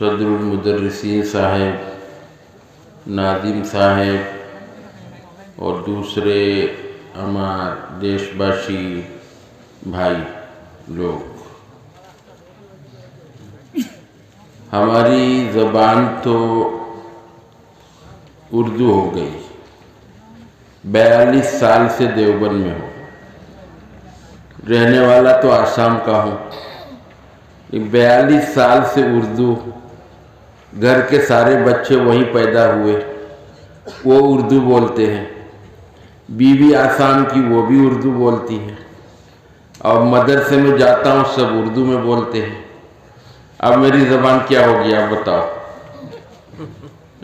صدر المدرسین صاحب، ناظم صاحب اور دوسرے ہمارے دیش باشی بھائی لوگ، ہماری زبان تو اردو ہو گئی، 42 سال سے دیوبند میں ہوں، رہنے والا تو آسام کا ہوں، 42 سال سے اردو، گھر کے سارے بچے وہیں پیدا ہوئے، وہ اردو بولتے ہیں، بیوی آسام کی وہ بھی اردو بولتی ہے، اور مدرسے میں جاتا ہوں سب اردو میں بولتے ہیں، اب میری زبان کیا ہوگی آپ بتاؤ؟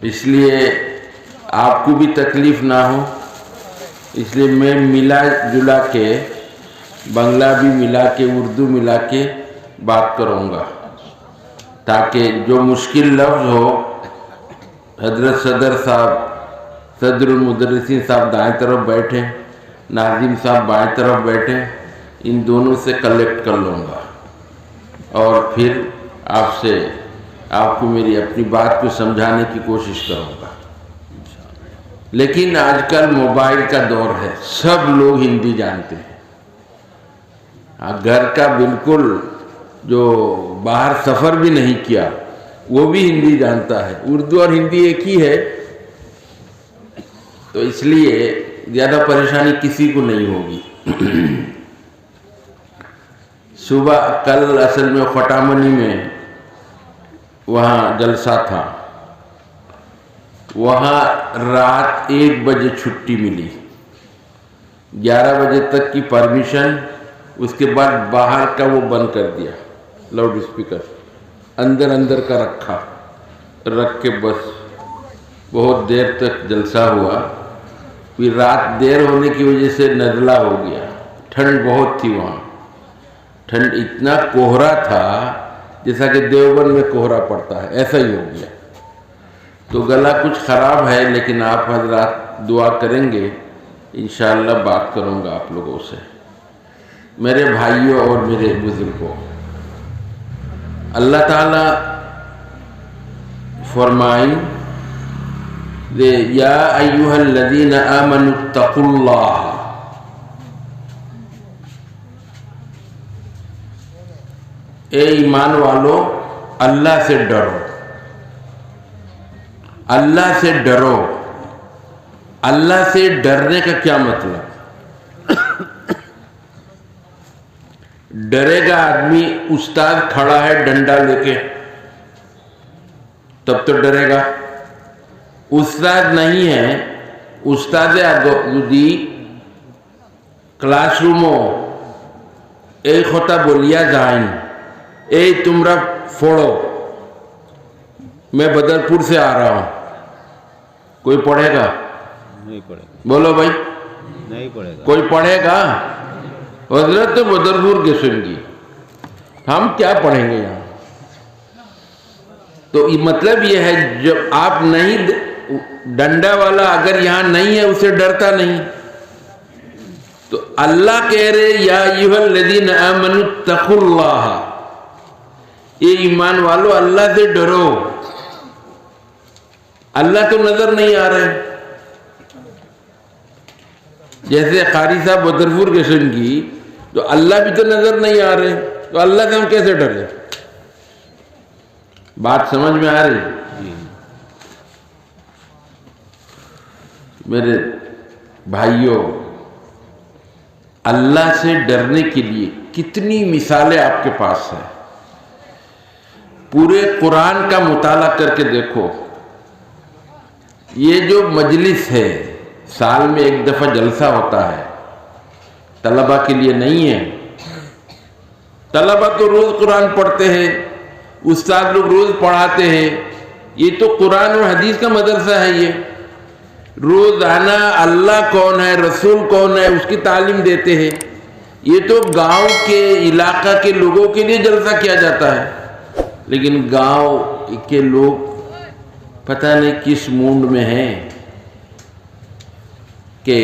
اس لیے آپ کو بھی تکلیف نہ ہو، اس لیے میں ملا جلا کے بنگلہ بھی ملا کے اردو ملا کے بات کروں گا، تاکہ جو مشکل لفظ ہو حضرت صدر صاحب، صدر المدرسین صاحب دائیں طرف بیٹھیں، ناظم صاحب بائیں طرف بیٹھیں، ان دونوں سے کلیکٹ کر لوں گا اور پھر آپ کو میری اپنی بات کو سمجھانے کی کوشش کروں گا۔ لیکن آج کل موبائل کا دور ہے، سب لوگ ہندی جانتے ہیں، گھر کا بالکل جو باہر سفر بھی نہیں کیا وہ بھی ہندی جانتا ہے، اردو اور ہندی ایک ہی ہے، تو اس لیے زیادہ پریشانی کسی کو نہیں ہوگی۔ صبح کل اصل میں خٹامنی میں وہاں جلسہ تھا، وہاں رات 1 بجے چھٹی ملی، 11 بجے تک کی پرمیشن، اس کے بعد باہر کا وہ بند کر دیا، لاؤڈ اسپیکر اندر کا رکھ کے بس بہت دیر تک جلسہ ہوا، پھر رات دیر ہونے کی وجہ سے نزلہ ہو گیا، ٹھنڈ بہت تھی وہاں، ٹھنڈ اتنا کوہرا تھا جیسا کہ دیوبند میں کوہرا پڑتا ہے، ایسا ہی ہو گیا، تو گلا کچھ خراب ہے، لیکن آپ حضرات دعا کریں گے، انشاءاللہ بات کروں گا آپ لوگوں سے۔ میرے بھائیوں اور میرے بزرگوں، اللہ تعالیٰ فرمائیں یا ایھا الذین آمنوا اتقوا اللہ، اے ایمان والو اللہ سے ڈرو، اللہ سے ڈرو۔ اللہ سے ڈرنے کا کیا مطلب؟ ڈرے گا آدمی، استاد کھڑا ہے ڈنڈا لے کے تب تو ڈرے گا، استاد نہیں ہے، استاد دی کلاس رومو ایک ہوتا بولیا جائیں، اے تمرا پھوڑو، میں بدرپور سے آ رہا ہوں، کوئی پڑھے گا؟ نہیں پڑھے گا، بولو بھائی، نہیں پڑھے گا، کوئی پڑھے گا؟ حضرت تو بدرپور کے سنگی، ہم کیا پڑھیں گے یہاں؟ تو مطلب یہ ہے جب آپ نہیں، ڈنڈا والا اگر یہاں نہیں ہے اسے ڈرتا نہیں، تو اللہ کہہ رہے یا ایھا الذین آمنوا اتقوا اللہ، یہ ایمان والو اللہ سے ڈرو۔ اللہ تو نظر نہیں آ رہے، جیسے قاری صاحب بدرپور کے سنگی، تو اللہ بھی تو نظر نہیں آ رہے، تو اللہ سے ہم کیسے ڈرے؟ بات سمجھ میں آ رہی؟ میرے بھائیوں، اللہ سے ڈرنے کے لیے کتنی مثالیں آپ کے پاس ہیں، پورے قرآن کا مطالعہ کر کے دیکھو۔ یہ جو مجلس ہے، سال میں 1 دفعہ جلسہ ہوتا ہے، طلبہ کے لیے نہیں ہے، طلبہ تو روز قرآن پڑھتے ہیں، استاد لوگ روز پڑھاتے ہیں، یہ تو قرآن اور حدیث کا مدرسہ ہے، یہ روزانہ اللہ کون ہے، رسول کون ہے، اس کی تعلیم دیتے ہیں، یہ تو گاؤں کے علاقہ کے لوگوں کے لیے جلسہ کیا جاتا ہے، لیکن گاؤں کے لوگ پتہ نہیں کس موڈ میں ہیں کہ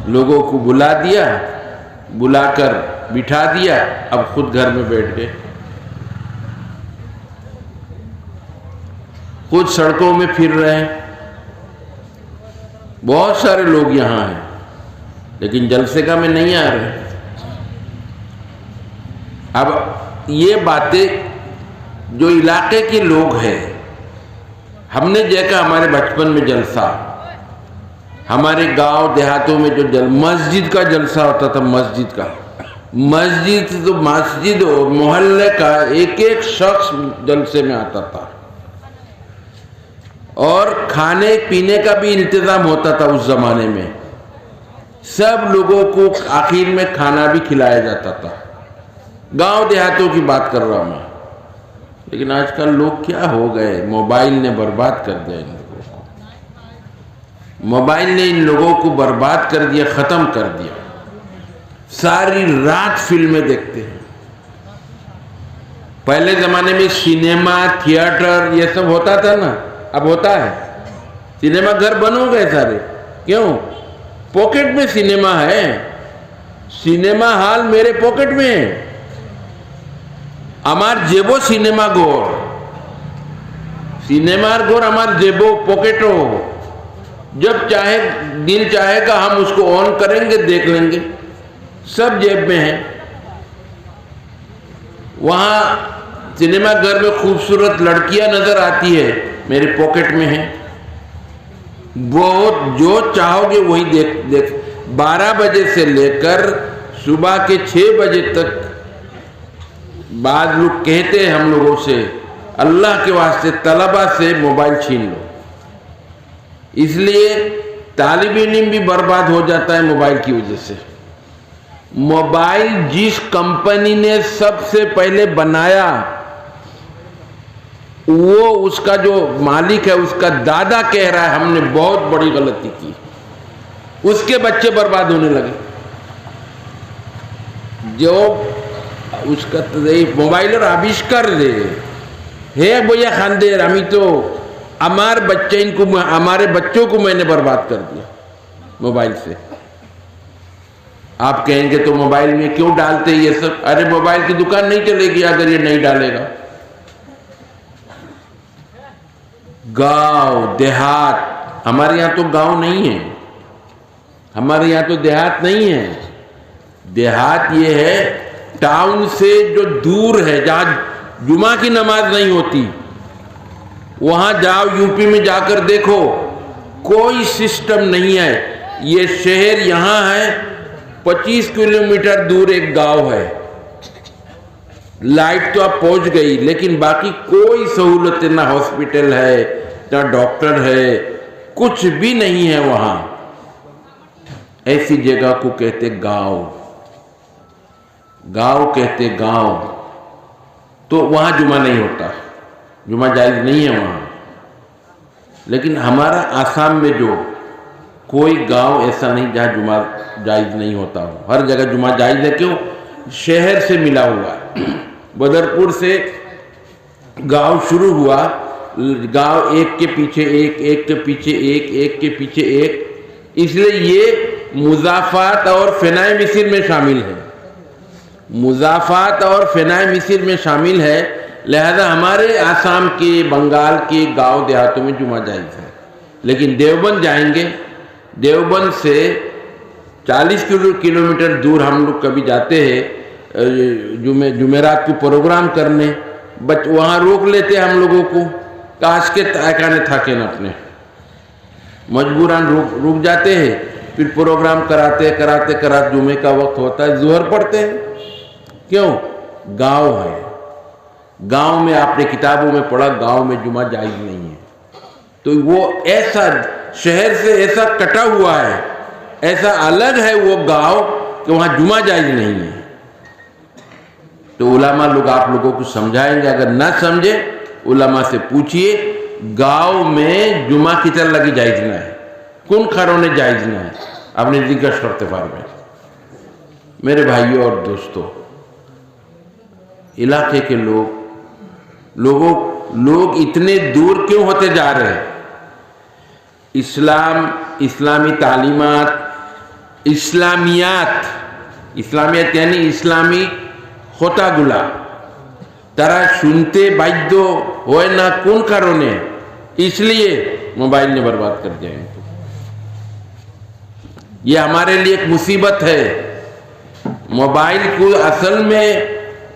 لوگوں کو بلا دیا، بلا کر بٹھا دیا، اب خود گھر میں بیٹھ گئے۔ خود سڑکوں میں پھر رہے ہیں. بہت سارے لوگ یہاں ہیں لیکن جلسے کا میں نہیں آ رہے. اب یہ باتیں جو علاقے کے لوگ ہیں، ہم نے دیکھا ہمارے بچپن میں جلسہ، ہمارے گاؤں دیہاتوں میں جو مسجد کا جلسہ ہوتا تھا، مسجد کا، مسجد اور محلے کا ایک ایک شخص جلسے میں آتا تھا، اور کھانے پینے کا بھی انتظام ہوتا تھا. اس زمانے میں سب لوگوں کو آخر میں کھانا بھی کھلایا جاتا تھا. گاؤں دیہاتوں کی بات کر رہا ہوں میں. لیکن آج کل لوگ کیا ہو گئے، موبائل نے برباد کر دیا ان لوگوں کو. موبائل نے ان لوگوں کو برباد کر دیا، ختم کر دیا. ساری رات فلمیں دیکھتے ہیں. پہلے زمانے میں سینما، تھیٹر یہ سب ہوتا تھا نا، اب ہوتا ہے؟ سینما گھر بند ہو گئے سارے. کیوں؟ پاکٹ میں سینما ہے. سینما ہال میرے پاکٹ میں ہے. আমার জেবো সিনেমা ঘর, সিনেমার ঘর আমার জেবো পকেटो. जब चाहे दिल चाहेगा हम उसको ऑन करेंगे, देख लेंगे, सब जेब में है. वहाँ सिनेमा घर में खूबसूरत लड़कियां नजर आती है, मेरे पॉकेट में है. बहुत जो चाहोगे वही देख 12 बजे से लेकर सुबह के 6 बजे तक. बाद लोग कहते हैं हम लोगों से, अल्लाह के वास्ते तलबा से मोबाइल छीन लो. इसलिए तालिब इल्म भी बर्बाद हो जाता है मोबाइल की वजह से. मोबाइल जिस कंपनी ने सबसे पहले बनाया, वो उसका जो मालिक है, उसका दादा कह रहा है हमने बहुत बड़ी गलती की. उसके बच्चे बर्बाद होने लगे. जो उसका मोबाइलेर आविष्कार दे हे भैया खानदेर, हमी तो हमारे बच्चे इनको, हमारे बच्चों को मैंने बर्बाद कर दिया मोबाइल से. आप कहेंगे तो मोबाइल में क्यों डालते ये सब? अरे मोबाइल की दुकान नहीं चलेगी अगर ये नहीं डालेगा. गांव देहात, हमारे यहाँ तो गांव नहीं है, हमारे यहाँ तो देहात नहीं है. देहात ये है टाउन से जो दूर है, जहाँ जुमा की नमाज नहीं होती. वहाँ जाओ, यूपी में जाकर देखो, कोई सिस्टम नहीं है. ये शहर यहाँ है, 25 किलोमीटर दूर एक गांव है. लाइट तो अब पहुँच गई, लेकिन बाकी कोई सहूलत ना हॉस्पिटल है, ना डॉक्टर है, कुछ भी नहीं है वहाँ. ऐसी जगह को कहते गांव. गांव कहते गांव. तो वहाँ जुमा नहीं होता, जुमा जायज़ नहीं है वहाँ. लेकिन हमारा आसाम में जो कोई गांव ऐसा नहीं जहाँ जुमा जायज़ नहीं होता हो. हर जगह जुमा जायज़ है. क्यों? शहर से मिला हुआ है. बदरपुर से गांव शुरू हुआ, गांव एक के पीछे एक, एक के पीछे एक, एक के पीछे एक. इसलिए ये मुज़ाफ़ात और फ़नाए मिस्र में शामिल है. मुज़ाफ़ात और फ़नाए मिस्र में शामिल है. लिहाजा हमारे आसाम के, बंगाल के गांव देहातों में जुमा जायज़ है. लेकिन देवबंद जाएंगे, देवबंद से 40 किलोमीटर दूर हम लोग कभी जाते हैं जुमेरात को प्रोग्राम करने. वहाँ रोक लेते हैं हम लोगों को, काश के तायकाने थाके न अपने, मजबूरन रुक जाते हैं. फिर प्रोग्राम कराते कराते जुमे का वक्त होता है, ज़ोहर पढ़ते हैं. क्यों? गांव है. गांव में आपने किताबों में पढ़ा, गांव में जुमा जायज़ नहीं है. तो वो ऐसा शहर से ऐसा कटा हुआ है, ऐसा अलग है वो गांव कि वहाँ जुमा जायज़ नहीं है. तो उलामा लोग आप लोगों को समझाएंगे. अगर ना समझे उलामा से पूछिए, गांव में जुमा की तरह लगी जायज़ ना है, कौन खारों ने जायज़ ना है. आपने जिक्र शर्त में. मेरे भाइयों और दोस्तों, इलाके के लोग इतने दूर क्यों होते जा रहे हैं? इस्लाम, इस्लामी तालीमात, इस्लामियत यानी इस्लामी কথাগুলা তারা শুনতে বাধ্য হয় না কোন কারণে? اس لیے موبائل نے برباد کر دیا ان کو. یہ ہمارے لیے ایک مصیبت ہے. موبائل کو اصل میں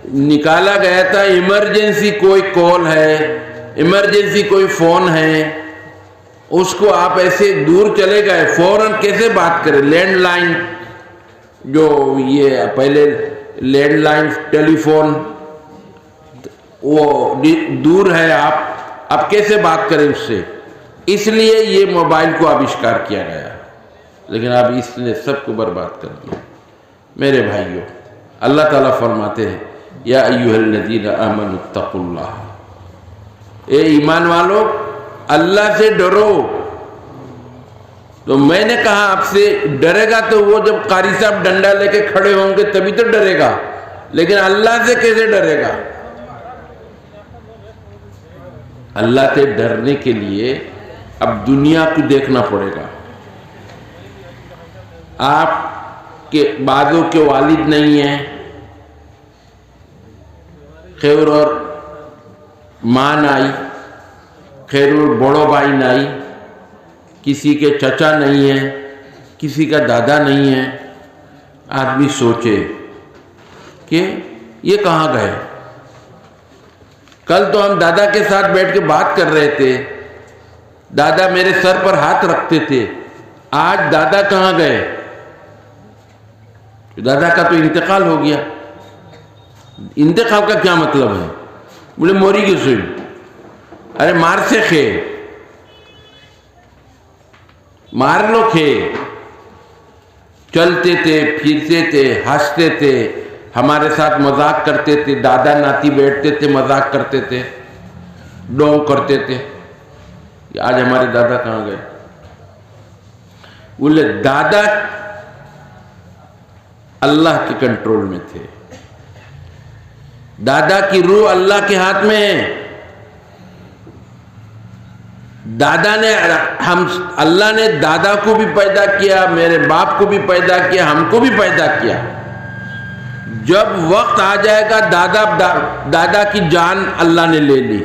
نکالا گیا تھا ایمرجنسی کوئی کال ہے, ایمرجنسی کوئی فون ہے, اس کو آپ ایسے دور چلے گئے فوراً کیسے بات کریں. لینڈ لائن جو یہ پہلے لینڈ لائن ٹیلی فون وہ دور ہے, آپ اب کیسے بات کریں اس سے. اس لیے یہ موبائل کو آوشکار کیا گیا, لیکن اب اس نے سب کو برباد کر دیا. میرے بھائیوں, اللہ تعالیٰ فرماتے ہیں یا ایھا الذین آمنوا اتقوا اللہ, اے ایمان والو اللہ سے ڈرو. تو میں نے کہا آپ سے ڈرے گا تو وہ جب قاری صاحب ڈنڈا لے کے کھڑے ہوں گے تبھی تو ڈرے گا, لیکن اللہ سے کیسے ڈرے گا. اللہ سے ڈرنے کے لیے اب دنیا کو دیکھنا پڑے گا. آپ کے بعضوں کے والد نہیں ہیں, خیر اور ماں نائی, خیر اور بڑو بھائی نائی, کسی کے چچا نہیں ہیں, کسی کا دادا نہیں ہے. آدمی سوچے کہ یہ کہاں گئے. کل تو ہم دادا کے ساتھ بیٹھ کے بات کر رہے تھے, دادا میرے سر پر ہاتھ رکھتے تھے, آج دادا کہاں گئے. دادا کا تو انتقال ہو گیا. انتقال کا کیا مطلب ہے؟ بولے موری کی سوئی. ارے مار سے کھے, مار لو کھے. چلتے تھے, پھرتے تھے, ہنستے تھے, ہمارے ساتھ مذاق کرتے تھے, دادا ناتی بیٹھتے تھے, مذاق کرتے تھے, ڈونگ کرتے تھے. آج ہمارے دادا کہاں گئے؟ بولے دادا اللہ کے کنٹرول میں تھے, دادا کی روح اللہ کے ہاتھ میں ہے. دادا نے اللہ نے دادا کو بھی پیدا کیا, میرے باپ کو بھی پیدا کیا, ہم کو بھی پیدا کیا. جب وقت آ جائے گا دادا کی جان اللہ نے لے لی.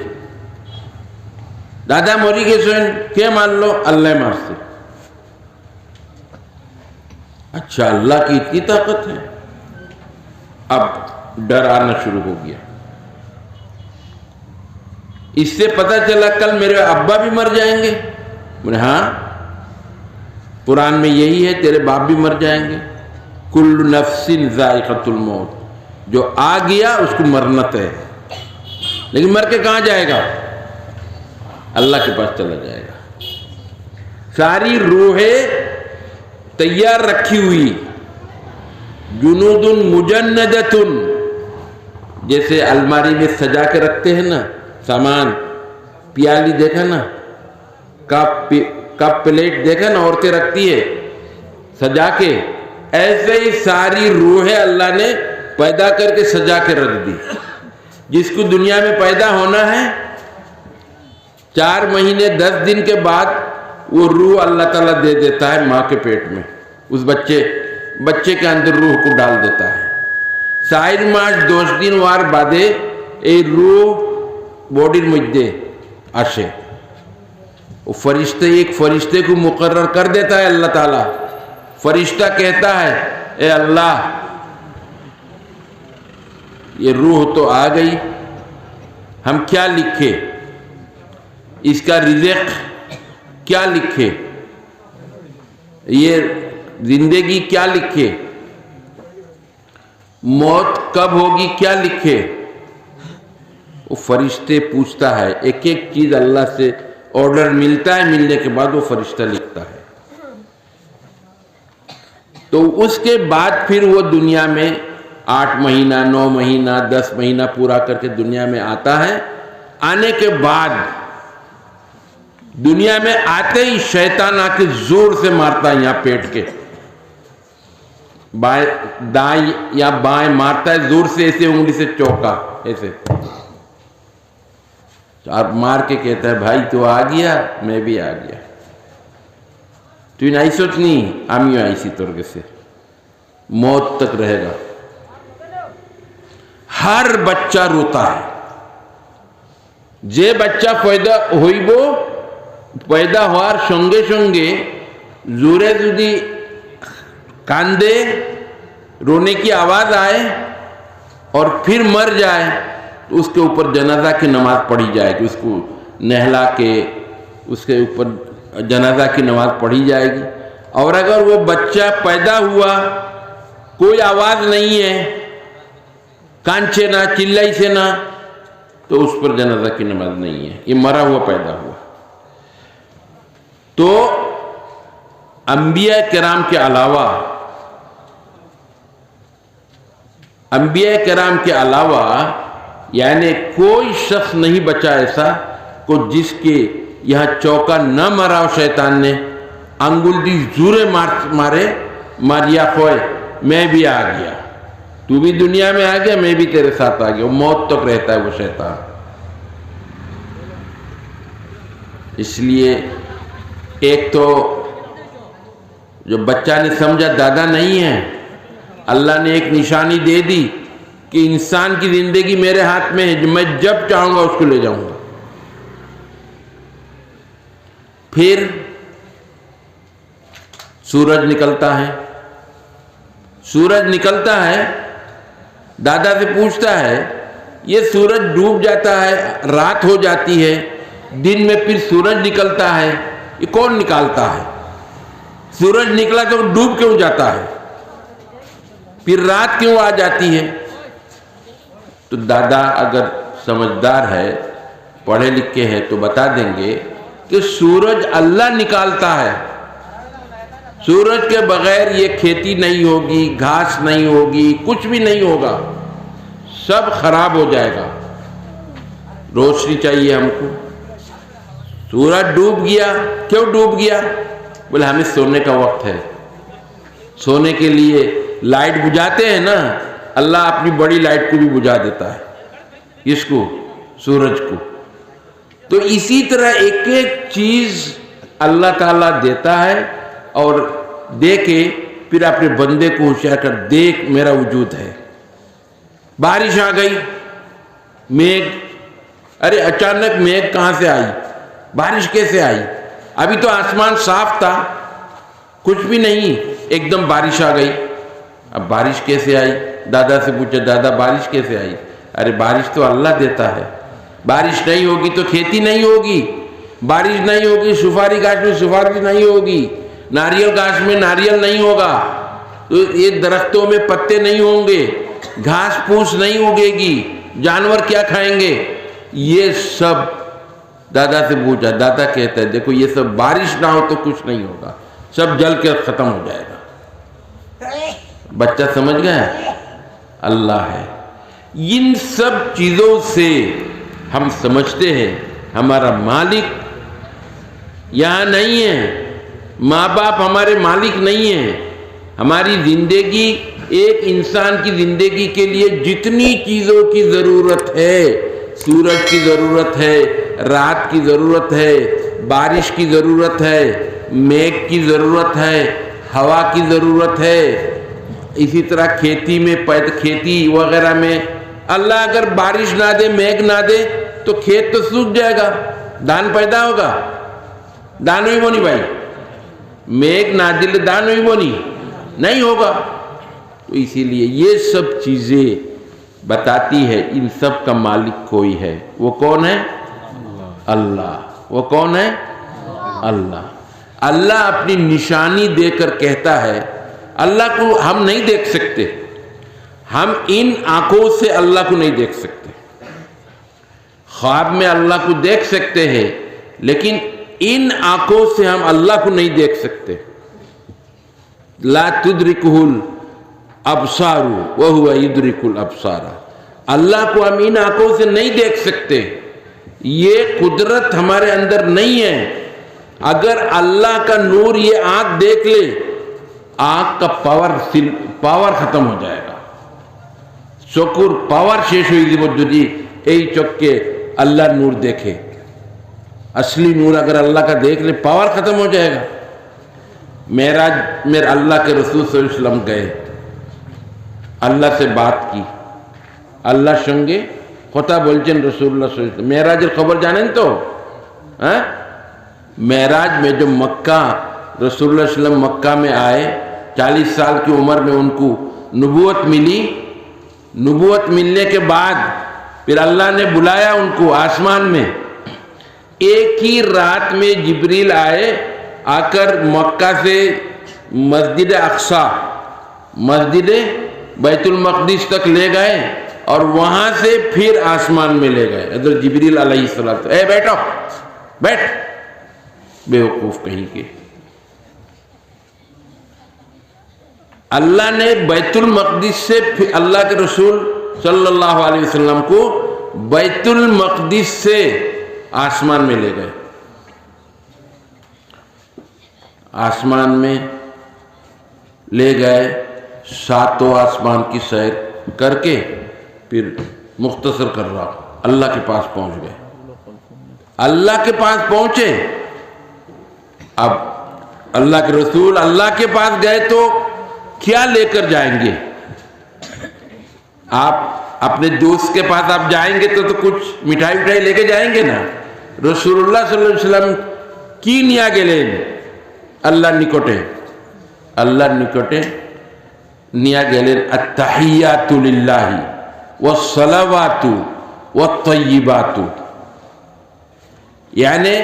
دادا موری کے سوئن کیا مان لو اللہ مارتے. اچھا اللہ کی اتنی طاقت ہے. اب ڈر آنا شروع ہو گیا. اس سے پتہ چلا کل میرے ابا بھی مر جائیں گے. بولے ہاں قرآن میں یہی ہے, تیرے باپ بھی مر جائیں گے. کل نفس ذائقۃ الموت, جو آ گیا اس کو مرنا ہے, لیکن مر کے کہاں جائے گا؟ اللہ کے پاس چلا جائے گا. ساری روحیں تیار رکھی ہوئی, جنود مجندۃ, جیسے الماری میں سجا کے رکھتے ہیں نا سامان, پیالی دیکھا نا, کپ پلیٹ دیکھا نا عورتیں رکھتی ہے سجا کے, ایسے ہی ساری روحیں اللہ نے پیدا کر کے سجا کے رکھ دی. جس کو دنیا میں پیدا ہونا ہے 4 مہینے 10 دن کے بعد وہ روح اللہ تعالیٰ دے دیتا ہے ماں کے پیٹ میں, اس بچے کے اندر روح کو ڈال دیتا ہے. سائر ماش 2 دن وار بعدے اے روح باڈی مجھے آشے, وہ ایک فرشتے کو مقرر کر دیتا ہے اللہ تعالیٰ. فرشتہ کہتا ہے اے اللہ یہ روح تو آ گئی, ہم کیا لکھے, اس کا رزق کیا لکھے, یہ زندگی کیا لکھے, موت کب ہوگی کیا لکھے. وہ فرشتے پوچھتا ہے, ایک ایک چیز اللہ سے آرڈر ملتا ہے, ملنے کے بعد وہ فرشتہ لکھتا ہے. تو اس کے بعد پھر وہ دنیا میں 8 مہینہ 9 مہینہ 10 مہینہ پورا کر کے دنیا میں آتا ہے. آنے کے بعد دنیا میں آتے ہی شیطان آ کے زور سے مارتا ہے یہاں پیٹ کے, دائیں یا بائیں مارتا ہے زور سے, ایسے انگلی سے چوکا ایسے مار کے کہتا ہے بھائی تو آ گیا, میں بھی آ گیا. تو نہیں سوچنی آمیو ایسی طرح سے موت تک رہے گا. ہر بچہ روتا ہے, جے بچہ پیدا ہوئی وہ পয়দা হওয়ার সঙ্গে সঙ্গে জোরে যদি कांदे, रोने की आवाज़ आए और फिर मर जाए तो उसके ऊपर जनाजा की नमाज पढ़ी जाएगी, उसको नहला के उसके ऊपर जनाजा की नमाज पढ़ी जाएगी। और अगर वो बच्चा पैदा हुआ, कोई आवाज़ नहीं है, कान से ना चिल्लाई से ना, तो उस पर जनाजा की नमाज नहीं है, ये मरा हुआ पैदा हुआ। तो अंबिया किराम के अलावा, अंबिया किराम के अलावा यानी कोई शख्स नहीं बचा ऐसा को जिसके यहाँ चौका न मारा हो शैतान ने, अंगुल दी जूरे मारे मारिया खोए, मैं भी आ गया, तू भी दुनिया में आ गया, मैं भी तेरे साथ आ गया, मौत तक रहता है वो शैतान। इसलिए एक तो जो बच्चा ने समझा दादा नहीं है, अल्लाह ने एक निशानी दे दी कि इंसान की जिंदगी मेरे हाथ में है, मैं जब चाहूंगा उसको ले जाऊंगा। फिर सूरज निकलता है, सूरज निकलता है, दादा से पूछता है, ये सूरज डूब जाता है, रात हो जाती है, दिन में फिर सूरज निकलता है, ये कौन निकालता है? सूरज निकला तो डूब क्यों जाता है, फिर रात क्यों आ जाती है? तो दादा अगर समझदार है, पढ़े लिखे हैं, तो बता देंगे कि सूरज अल्लाह निकालता है, सूरज के बगैर ये खेती नहीं होगी, घास नहीं होगी, कुछ भी नहीं होगा, सब खराब हो जाएगा। रोशनी चाहिए हमको, सूरज डूब गया, क्यों डूब गया? बोले हमें सोने का वक्त है, सोने के लिए लाइट बुझाते हैं ना, अल्लाह अपनी बड़ी लाइट को भी बुझा देता है, इसको सूरज को। तो इसी तरह एक एक चीज अल्लाह ताला देता है और दे के फिर अपने बंदे को होशियार कर, देख मेरा वजूद है। बारिश आ गई, मेघ, अरे अचानक मेघ कहां से आई, बारिश कैसे आई? अभी तो आसमान साफ था, कुछ भी नहीं, एकदम बारिश आ गई। अब बारिश कैसे आई? दादा से पूछा, दादा बारिश कैसे आई? अरे बारिश तो अल्लाह देता है, बारिश नहीं होगी तो खेती नहीं होगी, बारिश नहीं होगी सुपारी गाछ में सुपारी नहीं होगी, नारियल गाछ में नारियल नहीं होगा, तो ये दरख्तों में पत्ते नहीं होंगे, घास फूस नहीं उगेगी, जानवर क्या खाएंगे? ये सब दादा से पूछा, दादा कहता है देखो ये सब बारिश ना हो तो कुछ नहीं होगा, सब जल के खत्म हो जाएगा। बच्चा समझ गया, अल्लाह है। इन सब चीजों से हम समझते हैं हमारा मालिक यहाँ नहीं है, माँ बाप हमारे मालिक नहीं है। हमारी जिंदगी, एक इंसान की जिंदगी के लिए जितनी चीजों की जरूरत है, सूरज की जरूरत है, रात की जरूरत है, बारिश की जरूरत है, मेघ की जरूरत है, हवा की जरूरत है, इसी तरह खेती में खेती वगैरह में अल्लाह अगर बारिश ना दे, मेघ ना दे तो खेत तो सूख जाएगा, धान पैदा होगा? दान हुई बोनी भाई, मेघ ना दिले दान हुई बोनी नहीं होगा। तो इसीलिए ये सब चीजें बताती है इन सब का मालिक कोई है, वो कौन है? अल्लाह। वो कौन है? अल्लाह। अल्लाह अपनी निशानी देकर कहता है, अल्लाह को हम नहीं देख सकते, हम इन आंखों से अल्लाह को नहीं देख सकते, ख्वाब में अल्लाह को देख सकते हैं, लेकिन इन आंखों से हम अल्लाह को नहीं देख सकते। ला तुद्रिकुहुल अबसारु व हुवा युद्रिकुल अबसारा। अल्लाह को हम इन आंखों से नहीं देख सकते, ये कुदरत हमारे अंदर नहीं है। अगर अल्लाह का नूर ये आंख देख ले, आंख का पावर खत्म हो जाएगा, चकुर पावर शेष हुई। यही चौके अल्लाह नूर देखे, असली नूर अगर अल्लाह का देख ले, पावर खत्म हो जाएगा। मेराज में अल्लाह के रसूल सल्लल्लाहु अलैहि वसल्लम गए, अल्लाह से बात की, अल्लाह संगे কথা বলছেন রাসূলুল্লাহ সাল্লাল্লাহু আলাইহি ওয়াসাল্লাম। মেরাজের খবর জানেন তো? হ্যাঁ, معراج میں جب مکہ رسول اللہ صلی اللہ علیہ وسلم مکہ میں آئے، 40 سال کی عمر میں ان کو نبوت ملی. نبوت ملنے کے بعد پھر اللہ نے بلایا ان کو آسمان میں. ایک ہی رات میں جبریل آئے، آ کر مکہ سے مسجد اقصی، مسجد بیت المقدس تک لے گئے اور وہاں سے پھر آسمان میں لے گئے. حضرت جبریل علیہ السلام، اے بیٹھو، بیٹھ، بیوقوف کہیں کے. اللہ نے بیت المقدس سے اللہ کے رسول صلی اللہ علیہ وسلم کو بیت المقدس سے آسمان میں لے گئے. آسمان میں لے گئے، 7 آسمان کی سیر کر کے پھر مختصر کر رہا اللہ کے پاس پہنچ گئے. اللہ کے پاس پہنچے. اب اللہ کے رسول اللہ کے پاس گئے تو کیا لے کر جائیں گے؟ آپ اپنے دوست کے پاس آپ جائیں گے تو کچھ مٹھائی لے کے جائیں گے نا. رسول اللہ صلی اللہ علیہ وسلم کی نیا گلین اللہ نکٹے نیا گلین التحیات للہ والصلوات والطیبات. یعنی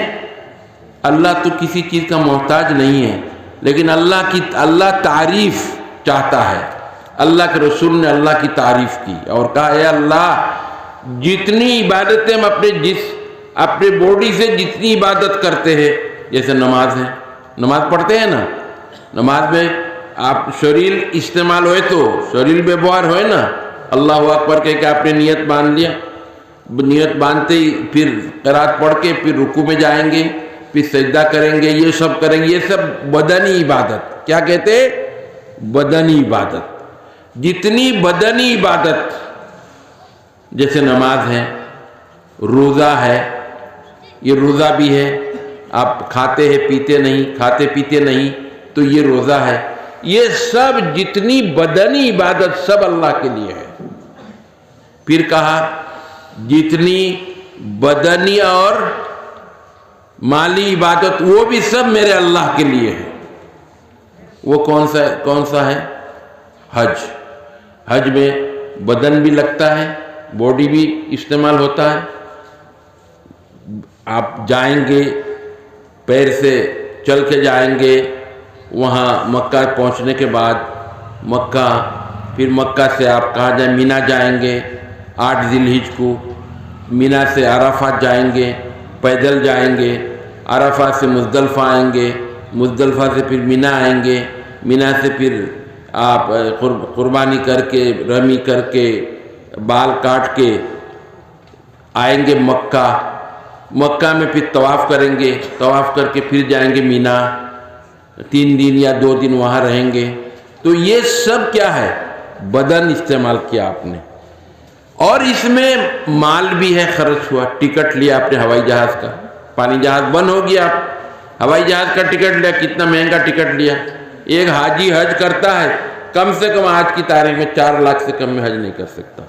اللہ تو کسی چیز کا محتاج نہیں ہے، لیکن اللہ تعریف چاہتا ہے. اللہ کے رسول نے اللہ کی تعریف کی اور کہا، اے اللہ، جتنی عبادتیں ہم اپنے باڈی سے جتنی عبادت کرتے ہیں، جیسے نماز ہے، نماز پڑھتے ہیں نا، نماز میں آپ شریل استعمال ہوئے تو شریل بیوہار ہوئے نا، اللہ اکبر کہہ کے آپ نے نیت باندھ لیا، نیت باندھتے ہی پھر قرات پڑھ کے پھر رکوع میں جائیں گے، پھر سجدہ کریں گے، یہ سب کریں گے. یہ سب بدنی عبادت. کیا کہتے ہیں؟ بدنی عبادت. جتنی بدنی عبادت جیسے نماز ہے، روزہ ہے، یہ روزہ بھی ہے، آپ کھاتے پیتے نہیں تو یہ روزہ ہے. یہ سب جتنی بدنی عبادت سب اللہ کے لیے ہے. پھر کہا جتنی بدنی اور مالی عبادت وہ بھی سب میرے اللہ کے لیے ہے. وہ کون سا ہے؟ حج. حج میں بدن بھی لگتا ہے، باڈی بھی استعمال ہوتا ہے. آپ جائیں گے، پیر سے چل کے جائیں گے، وہاں مکہ پہنچنے کے بعد پھر مکہ سے آپ کہاں جائیں؟ مینا جائیں گے 8 ذی الحجہ کو. مینا سے عرفات جائیں گے، پیدل جائیں گے، عرفات سے مزدلفہ آئیں گے، مزدلفہ سے پھر مینا آئیں گے، مینا سے پھر آپ قربانی کر کے رمی کر کے بال کاٹ کے آئیں گے مکہ میں پھر طواف کریں گے، طواف کر کے پھر جائیں گے مینا، 3 دن یا 2 دن وہاں رہیں گے. تو یہ سب کیا ہے؟ بدن استعمال کیا آپ نے. اور اس میں مال بھی ہے، خرچ ہوا. ٹکٹ لیا آپ نے ہوائی جہاز کا، پانی جہاز بند ہو گیا، آپ ہوائی جہاز کا ٹکٹ لیا. کتنا مہنگا ٹکٹ لیا. ایک حاجی حج کرتا ہے کم سے کم آج کی تاریخ میں 4 لاکھ سے کم میں حج نہیں کر سکتا.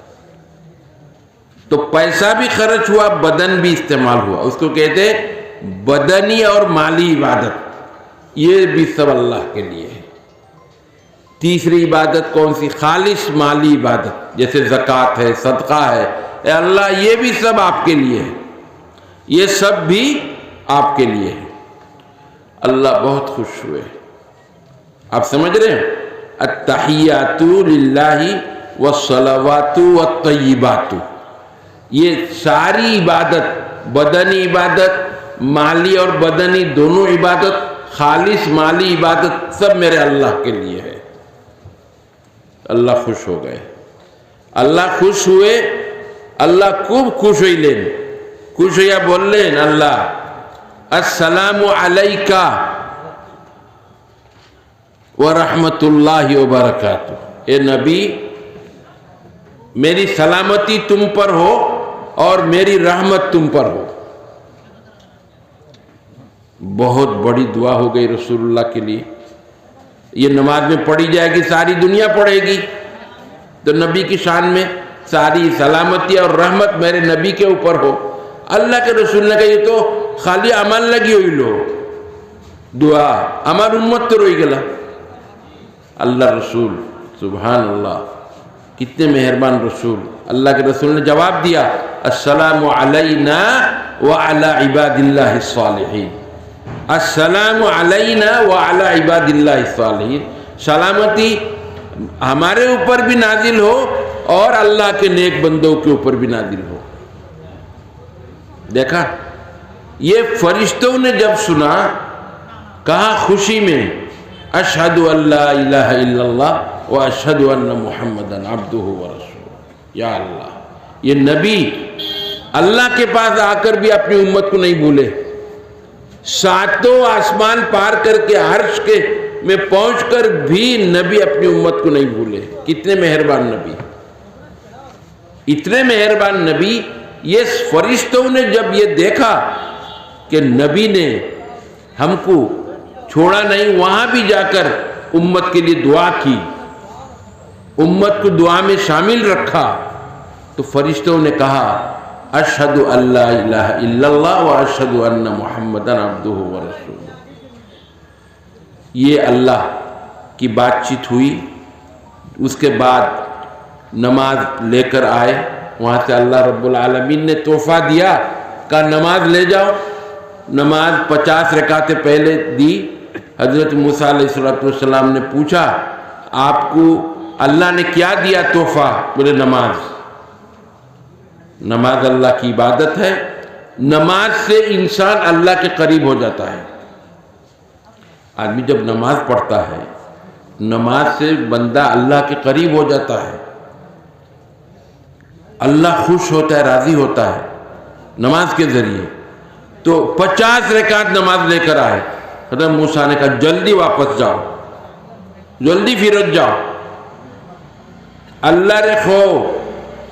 تو پیسہ بھی خرچ ہوا، بدن بھی استعمال ہوا. اس کو کہتے بدنی اور مالی عبادت. یہ بھی سب اللہ کے لیے ہے. تیسری عبادت کون سی؟ خالص مالی عبادت، جیسے زکوٰۃ ہے، صدقہ ہے. اے اللہ یہ بھی سب آپ کے لیے ہے، یہ سب بھی آپ کے لیے ہے. اللہ بہت خوش ہوئے. آپ سمجھ رہے ہیں؟ التحیات للہ والصلوات والطیبات. یہ ساری عبادت، بدنی عبادت، مالی اور بدنی دونوں عبادت، خالص مالی عبادت سب میرے اللہ کے لیے ہے. اللہ خوش ہو گئے. اللہ خوش ہوئے. اللہ خوب خوش ہوئی لین. خوش ہویا بول لین اللہ السلام علیکہ ورحمت اللہ وبرکاتہ. اے نبی میری سلامتی تم پر ہو اور میری رحمت تم پر ہو. بہت بڑی دعا ہو گئی رسول اللہ کے لیے. یہ نماز میں پڑھی جائے گی، ساری دنیا پڑھے گی. تو نبی کی شان میں ساری سلامتی اور رحمت میرے نبی کے اوپر ہو. اللہ کے رسول نے کہا یہ تو খালি আমার লাগি হইল দোয়া, আমার উম্মত তো রয়ে গেল। اللہ رسول سبحان اللہ کتنے مہربان رسول. اللہ کے رسول نے جواب دیا السلام علینا وعلی عباد اللہ الصالحین. السلام علینا وعلی عباد اللہ الصالحین. سلامتی ہمارے اوپر بھی نازل ہو اور اللہ کے نیک بندوں کے اوپر بھی نازل ہو. دیکھا یہ فرشتوں نے جب سنا کہا خوشی میں اشہد ان لا الہ الا اللہ و اشہد ان محمدا عبدہ و رسولہ. یا اللہ، یہ نبی اللہ کے پاس آ کر بھی اپنی امت کو نہیں بھولے، ساتوں آسمان پار کر کے عرش کے میں پہنچ کر بھی نبی اپنی امت کو نہیں بھولے. کتنے مہربان نبی، اتنے مہربان نبی. یہ فرشتوں نے جب یہ دیکھا کہ نبی نے ہم کو چھوڑا نہیں، وہاں بھی جا کر امت کے لیے دعا کی، امت کو دعا میں شامل رکھا، تو فرشتوں نے کہا اشہد ان لا الہ الا اللہ و اشہد ان محمدا عبدہ و رسولہ. یہ اللہ کی بات چیت ہوئی. اس کے بعد نماز لے کر آئے. وہاں سے اللہ رب العالمین نے تحفہ دیا، کہا نماز لے جاؤ. نماز 50 رکعتیں پہلے دی. حضرت موسیٰ علیہ السلام نے پوچھا آپ کو اللہ نے کیا دیا تحفہ؟ بولے نماز. نماز اللہ کی عبادت ہے. نماز سے انسان اللہ کے قریب ہو جاتا ہے. آدمی جب نماز پڑھتا ہے، نماز سے بندہ اللہ کے قریب ہو جاتا ہے. اللہ خوش ہوتا ہے، راضی ہوتا ہے نماز کے ذریعے. تو 50 رکعت نماز لے کر آئے. حضرت موسیٰ نے کہا جلدی واپس جاؤ، جلدی پھرت جاؤ. اللہ رے خو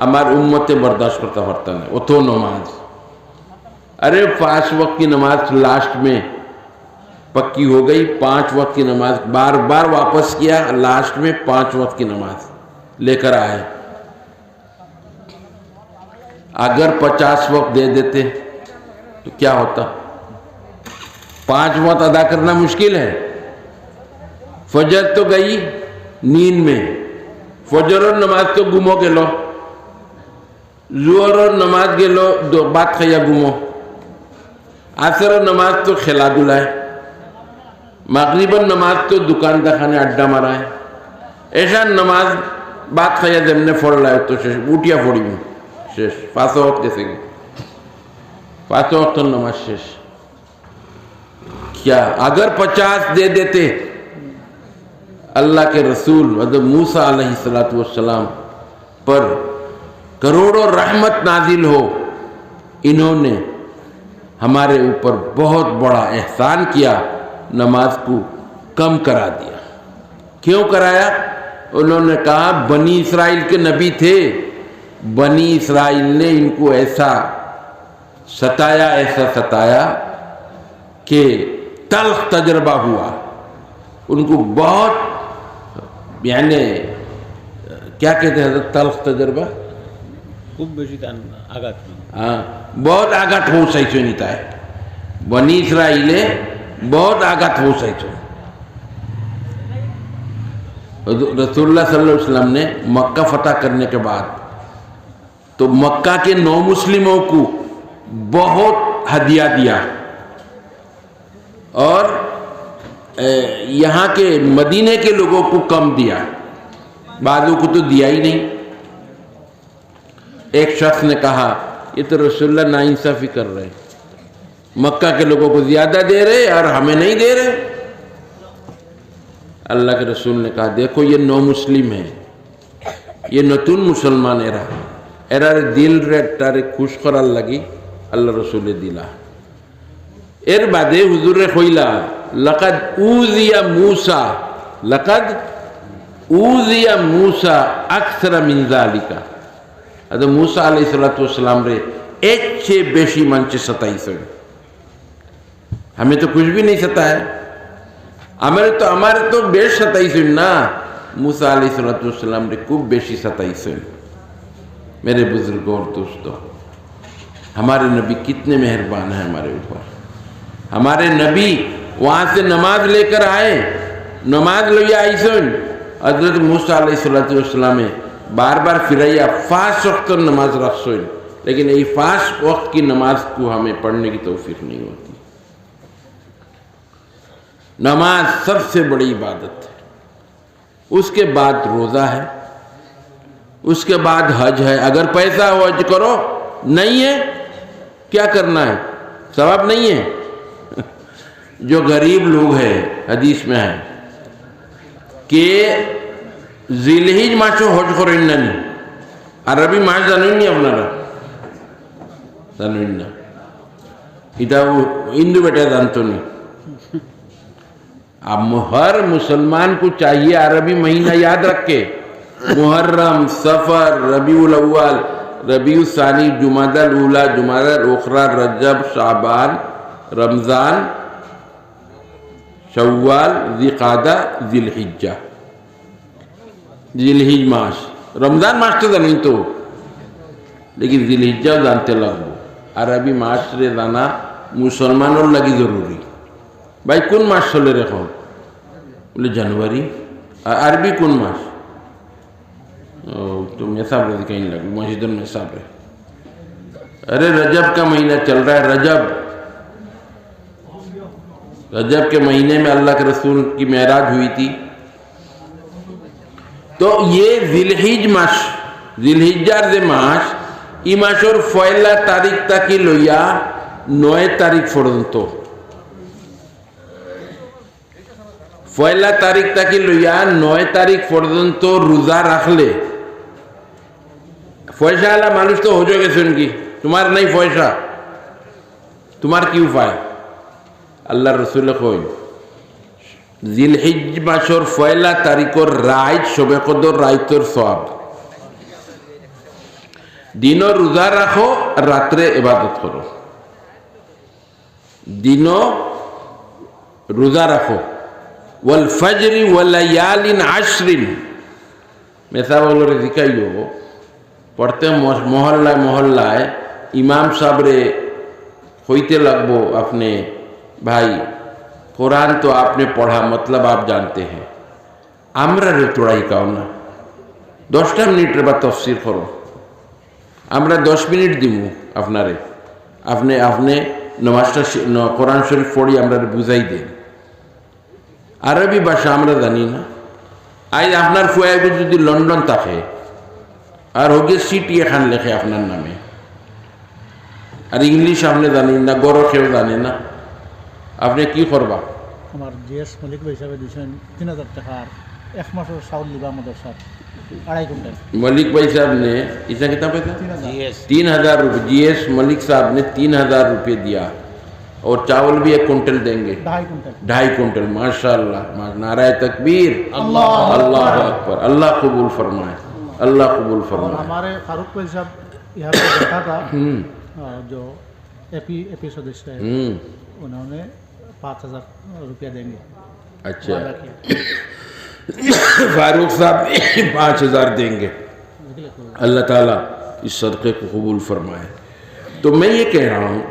ہمار امت برداشت کرتا پڑتا ہے وہ تو نماز. ارے 5 وقت کی نماز لاسٹ میں پکی ہو گئی. 5 وقت کی نماز بار بار واپس کیا. لاسٹ میں 5 وقت کی نماز لے کر آئے. اگر 50 وقت دے دیتے تو کیا ہوتا؟ 5 وقت ادا کرنا مشکل ہے. فجر تو گئی نیند میں، فجر اور نماز تو گمو گلو، ظہر اور نماز گلو دو بات خیا گمو، عصر اور نماز تو کھیلا دھلا ہے، مغرب اور نماز تو دکان دکھانے اڈا مارا ہے، ایسا نماز بات خیا جب نے پھوڑ لائے تو شیش اوٹیا پھوڑی میں شیش 5 وقت کیسے گئی 5 وقت تو نماز شیش. کیا اگر 50 دے دیتے اللہ کے رسول حضرت موسیٰ علیہ السلام پر کروڑوں رحمت نازل ہو. انہوں نے ہمارے اوپر بہت بڑا احسان کیا، نماز کو کم کرا دیا. کیوں کرایا؟ انہوں نے کہا بنی اسرائیل کے نبی تھے، بنی اسرائیل نے ان کو ایسا ستایا کہ تلخ تجربہ ہوا. ان کو بہت یعنی کیا کہتے ہیں تلخ تجربہ خوب বেশি আঘাত بہت آگات ہو سائچو نہیں تھا. بنی اسرائیل بہت آگات ہو سائچو. رسول اللہ صلی اللہ علیہ وسلم نے مکہ فتح کرنے کے بعد تو مکہ کے نو مسلموں کو بہت ہدیہ دیا اور یہاں کے مدینے کے لوگوں کو کم دیا، بعضوں کو تو دیا ہی نہیں. ایک شخص نے کہا یہ تو رسول اللہ ناانصافی کر رہے، مکہ کے لوگوں کو زیادہ دے رہے اور ہمیں نہیں دے رہے. اللہ کے رسول نے کہا دیکھو یہ نو مسلم ہیں، یہ نتون مسلمان এরা দিল রেটারে খুশ করার লাগি আল্লাহ রসুলে দিলা. এর বাদে হুজুরে কইলা লাকাদ উযিয়া মূসা আকসারা মিন যালিকা. আদম মূসা আলাইহিস সালাতু ওয়াস সালাম রে এর চেয়ে বেশি মানুষে সতাইছে. हमें तो कुछ भी नहीं सताया, हमारे तो बेश सताइसे ना. मूसा अलैहिस्सलाम ने खूब बेशी सताइसे. मेरे बुजुर्गों और दोस्तों, हमारे नबी कितने मेहरबान हैं हमारे ऊपर. ہمارے نبی وہاں سے نماز لے کر آئے، نماز لیا ایسن حضرت موسیٰ علیہ السلام بار بار فرائیا فاس وقت نماز رکھسوئن، لیکن یہ فاس وقت کی نماز کو ہمیں پڑھنے کی توفیق نہیں ہوتی۔ نماز سب سے بڑی عبادت ہے، اس کے بعد روزہ ہے، اس کے بعد حج ہے۔ اگر پیسہ ہو حج کرو، نہیں ہے کیا کرنا ہے؟ ثواب نہیں ہے۔ جو غریب لوگ ہیں حدیث میں ہے کہ ذی الحج ماسو حج کریں ننی عربی ماس جانوین আপনারা জানুন না এটা হিন্দু বেটা জানতো नहीं। अब हर मुसलमान को चाहिए अरबी महीना याद रखे, मुहर्रम, सफर, रबीउल अव्वल, रबीउल सानी, जुमादल उला, जुमादल उखरा, रजब, शाबान, रमज़ान, शव्वाल, ज़िक़ादा, ज़िलहिज्जा। ज़िलहिज मास, रमज़ान मास तो नहीं तो, लेकिन ज़िलहिज्जा जानते लगो। अरबी मास रे जाना मुसलमानों लगी ज़रूरी। भाई कौन मास चले रखो? बोले जनवरी। अरबी कौन मास? तो मेसाब रही कहीं लगी मस्जिद में मेसाब रहे। अरे रजब का महीना चल रहा है। रजब के महीने में अल्लाह के रसूल की मेराज हुई थी। तो ये ज़िलहिज मास, ज़िलहिज्जार जे मास, ई मासोर पहला तारीख तक लइया 9 तारीख पर्यন্ত, पहला तारीख तक लइया 9 तारीख पर्यন্ত रोजा रखले पैसा वाला मानुष तो हो जाओगे सुन की, तुम्हारा नहीं पैसा, तुम्हारा की उपाय? अल्लाह रसूल कोई ज़िलहिज मासोर पहला तारीखर रात शबे कदर राइतर सवाब, दिनों रोजा रखो, रात्रे इबादत करो। दिनों रोजा रखो। वल फजरी वलयालिन आश्रिन, मैं साहब बोलो दिखाइयो पढ़ते मोहल्ला मोहल्लाए इमाम साहब रे होते लगबो अपने भाई कुरान तो आपने पढ़ा, मतलब आप जानते हैं, आमरा रे तोड़ाई काओ ना 10টা मिनट बाद तफसीर करो, আমরা 10 মিনিট দিব আপনারে, আপনি নামাজটা কোরআন শরীফ পড়ি আমরা বুঝাই দেন। আরবি ভাষা আমরা জানি না। আজ আপনার ফুয়াইবে যদি লন্ডন থাকে আর হোকে সিটি এখান লেখে আপনার নামে, আর ইংলিশ আপনি জানেন না, গড় কেউ জানে না, আপনি কি করবা? আমার জিএস মলিক ভাই হিসাবে দিয়েছেন 3000 টাকা, আর 1 মাসের চাউল দিবা আমাদের সাথে 2.5 কুইন্টাল। मलिक भाई साहब ने इसका कितना पैसा? 3000 रुपये। जीएस मलिक साहब ने 3000 रुपये दिया और चावल भी 1 कुंटल देंगे, 2.5 कुंटल। माशाअल्लाह, नाराए तकबीर, अल्लाह अकबर। अल्लाह कबूल फरमाए, अल्लाह कबूल फरमाए। हमारे फारूक भाई साहब यहाँ पे बैठा था, जो एपी सदस्य है, उन्होंने 5000 रुपया देंगे। अच्छा, फारूक साहब 5000 देंगे। अल्लाह ताला इस सदक़े को कबूल फरमाए। तो मैं ये कह रहा हूँ,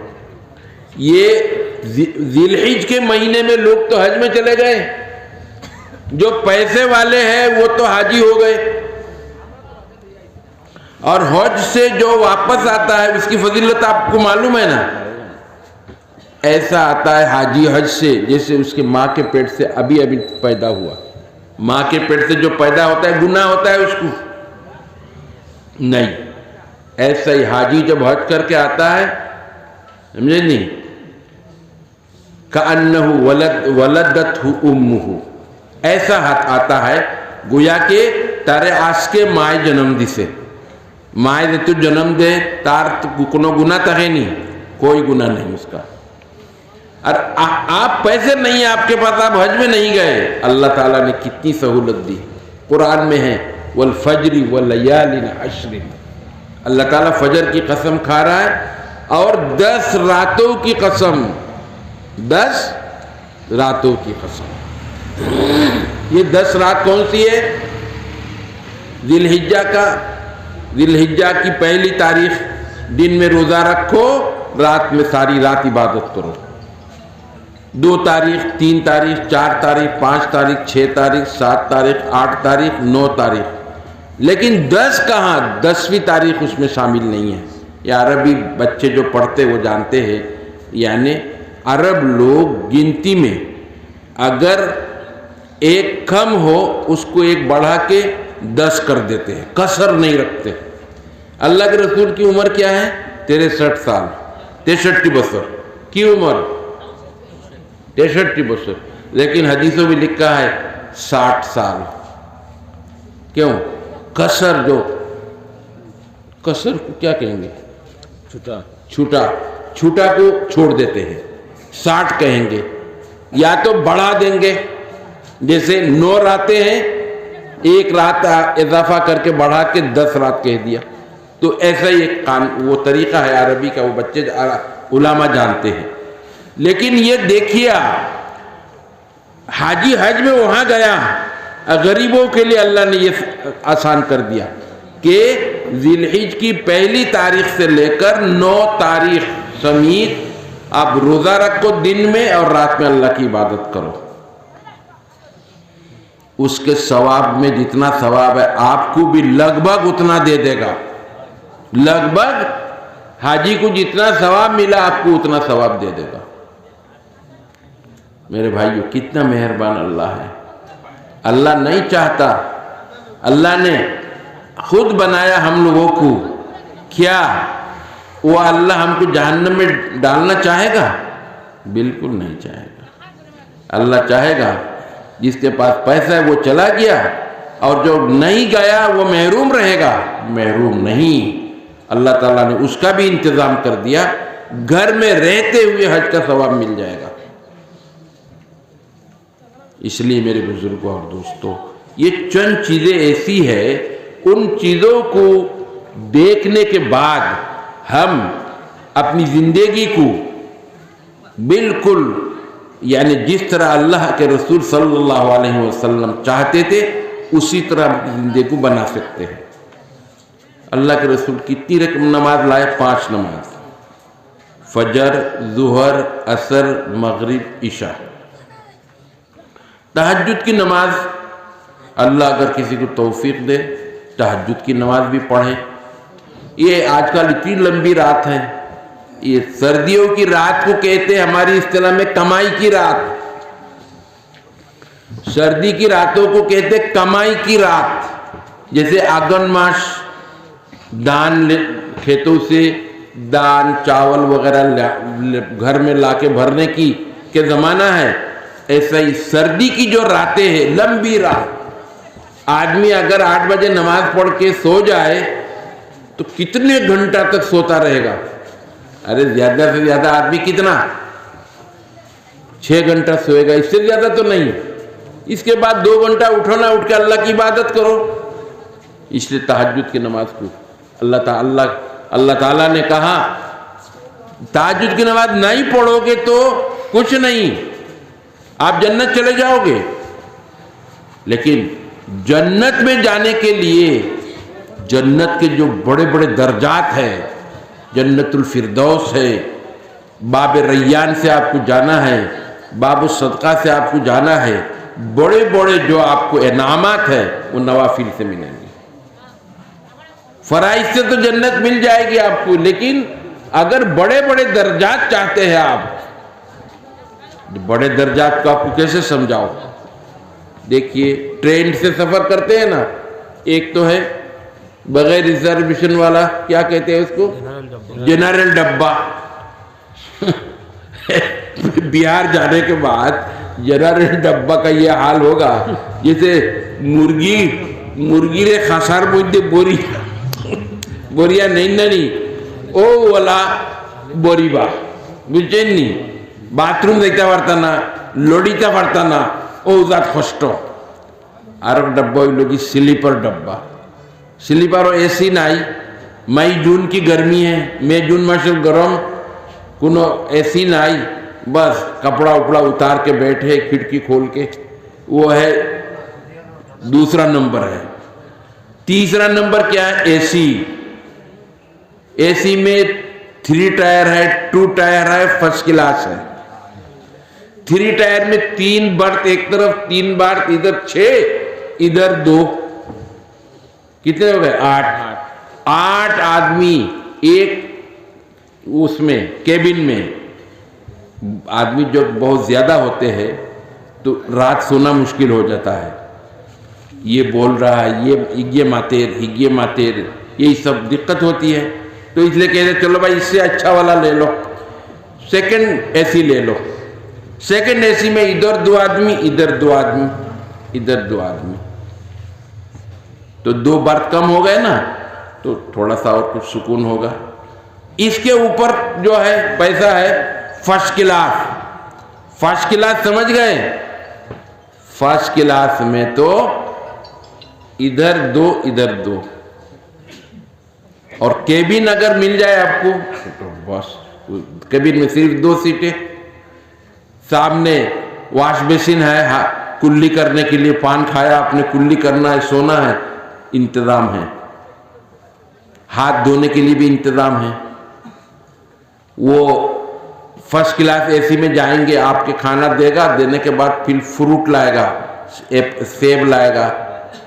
ये ज़िलहिज के महीने में लोग तो हज में चले गए, जो पैसे वाले हैं वो तो हाजी हो गए, और हज से जो वापस आता है उसकी फजीलत आपको मालूम है ना। ऐसा आता है हाजी हज से जैसे उसके माँ के पेट से अभी अभी पैदा हुआ। माँ के पेट से जो पैदा होता है गुनाह होता है उसको नहीं, ऐसा ही हाजी जब हज करके आता है, समझे नहीं, कअन्नहु वलदतहु उम्मुहु, ऐसा हाथ आता है गोया के तारे आस के माए जन्म दिसे, माए ने तो जन्म दे तार तो कोनो गुनाह तक नहीं, कोई गुनाह नहीं उसका। और आप पैसे नहीं है आपके पास, आप हज में नहीं गए, अल्लाह ताला ने कितनी सहूलत दी। कुरान में है वल फजरी वलयालिन अश्रिन, अल्लाह ताला फजर की कसम खा रहा है और 10 रातों की कसम, 10 रातों की कसम। ये 10 रात कौन सी है? ज़िलहिज्जा की पहली तारीख दिन में रोज़ा रखो, रात में सारी रात इबादत करो। 2 तारीख, 3 तारीख, 4 तारीख, 5 तारीख, 6 तारीख, 7 तारीख, 8 तारीख, 9 तारीख, लेकिन 10 कहाँ, 10वीं तारीख उसमें शामिल नहीं है। ये अरबी बच्चे जो पढ़ते वो जानते हैं, यानी अरब लोग गिनती में अगर एक कम हो उसको एक बढ़ा के 10 कर देते हैं, कसर नहीं रखते। अल्लाह के रसूल की उम्र क्या है? 63 साल, 63 बसर की उम्र, 63 बसर, लेकिन हदीसों में लिखा है 60 साल। क्यों? कसर, जो कसर को क्या कहेंगे? छुटा छुटा को छोड़ देते हैं, 60 कहेंगे, या तो बढ़ा देंगे, जैसे 9 रातें हैं, 1 रात इजाफा करके बढ़ा के 10 रात कह दिया। तो ऐसा ही एक वो तरीका है अरबी का, वो बच्चे उलामा जानते हैं। लेकिन ये देखिए, हाजी हज में वहां गया, गरीबों के लिए अल्लाह ने ये आसान कर दिया कि ज़िलहिज की 1 तारीख से लेकर 9 तारीख समीत आप रोजा रखो, दिन में और रात में अल्लाह की इबादत करो। उसके सवाब में जितना सवाब है आपको भी लगभग उतना दे देगा। लगभग हाजी को जितना सवाब मिला आपको उतना सवाब दे देगा। मेरे भाइयों, कितना मेहरबान अल्लाह है। अल्लाह नहीं चाहता, अल्लाह ने खुद बनाया हम लोगों को, क्या वो अल्लाह हमको जहन्नम में डालना चाहेगा? बिल्कुल नहीं चाहेगा। अल्लाह चाहेगा जिसके पास पैसा है वो चला गया, और जो नहीं गया वो महरूम रहेगा। महरूम नहीं, अल्लाह ताला ने उसका भी इंतजाम कर दिया, घर में रहते हुए हज का सवाब मिल जाएगा। इसलिए मेरे बुजुर्गों और दोस्तों, ये चंद चीजें ऐसी है, उन चीजों को देखने के बाद हम अपनी जिंदगी को बिल्कुल, यानी जिस तरह अल्लाह के रसूल सल्लल्लाहु अलैहि वसल्लम चाहते थे उसी तरह अपनी जिंदगी को बना सकते हैं। अल्लाह के रसूल कितनी रकम नमाज लाए? 5 नमाज, फजर, जुहर, असर, मगरिब, इशा। तहज्जुद की नमाज, अल्लाह अगर किसी को तौफीक दे तहज्जुद की नमाज भी पढ़े। ये आजकल इतनी लंबी रात है, ये सर्दियों की रात को कहते हैं हमारी इस्तिलाह में कमाई की रात। सर्दी की रातों को कहते हैं कमाई की रात। जैसे आगन मास दान खेतों से दान चावल वगैरह घर में लाके भरने की के ज़माना है, ऐसा ही सर्दी की जो रातें हैं, लंबी रात, आदमी अगर 8 बजे नमाज पढ़ के सो जाए तो कितने घंटा तक सोता रहेगा? अरे ज्यादा से ज्यादा आदमी कितना? 6 घंटा सोएगा, इससे ज्यादा तो नहीं। इसके बाद 2 घंटा उठो ना, उठ के अल्लाह की इबादत करो। इसलिए तहज्जुद की नमाज को अल्लाह ताला ने कहा, तहज्जुद की नमाज नहीं पढ़ोगे तो कुछ नहीं, आप जन्नत चले जाओगे। लेकिन जन्नत में जाने के लिए जन्नत के जो बड़े बड़े दर्जात हैं, जन्नतुल फिरदौस है, बाब रैयान से आपको जाना है, बाब सदका से आपको जाना है, बड़े बड़े जो आपको इनामात है वो नवाफिल से मिलेंगे। फराइज से तो जन्नत मिल जाएगी आपको, लेकिन अगर बड़े बड़े दर्जात चाहते हैं आप, बड़े दर्जात को आपको कैसे समझाओ? देखिए, ट्रेन से सफर करते हैं ना, एक तो है बगैर रिजर्वेशन वाला, क्या कहते हैं उसको? जनरल डब्बा। बिहार जाने के बाद जनरल डब्बा का ये हाल होगा जैसे मुर्गी रे खासार बोलते बोरिया नहीं ओ वाला बोरीबा बुझें नहीं, बाथरूम देखता पड़ता ना, लोड़ीता पड़ता ना, ओ जात कष्ट। और डब्बा लोग स्लीपर डब्बा, स्लीपर एसी नाई, मई जून की गर्मी है, मई जून मासल गरम, कोनो एसी नाई, बस कपड़ा उपड़ा उतार के बैठे खिड़की खोल के, वो है दूसरा नंबर है। तीसरा नंबर क्या है? एसी। एसी में 3 टायर है, 2 टायर है, फर्स्ट क्लास है। 3 टायर में 3 बर्थ, एक तरफ 3 बर्थ, इधर 6, इधर 2, कितने हो गए? 8 आदमी एक उसमें केबिन में। आदमी जब बहुत ज्यादा होते हैं तो रात सोना मुश्किल हो जाता है। ये बोल रहा है, ये मातेर, यही सब दिक्कत होती है। तो इसलिए कहते चलो भाई इससे अच्छा वाला ले लो, सेकंड एसी ले लो। सेकंड एसी में इधर 2 आदमी, इधर 2 आदमी, इधर 2 आदमी, तो 2 बर्थ कम हो गए ना, तो थोड़ा सा और कुछ सुकून होगा। इसके ऊपर जो है पैसा है फर्स्ट क्लास। फर्स्ट क्लास समझ गए? फर्स्ट क्लास में तो इधर 2, इधर 2, और केबिन अगर मिल जाए आपको तो बस, केबिन में सिर्फ 2 सीटें, सामने वॉश बेसिन है, कुल्ली करने के लिए, पान खाया आपने, कुल्ली करना है, सोना है, इंतजाम है, हाथ धोने के लिए भी इंतजाम है। वो फर्स्ट क्लास एसी में जाएंगे, आपके खाना देगा, देने के बाद फिर फ्रूट लाएगा, सेब लाएगा,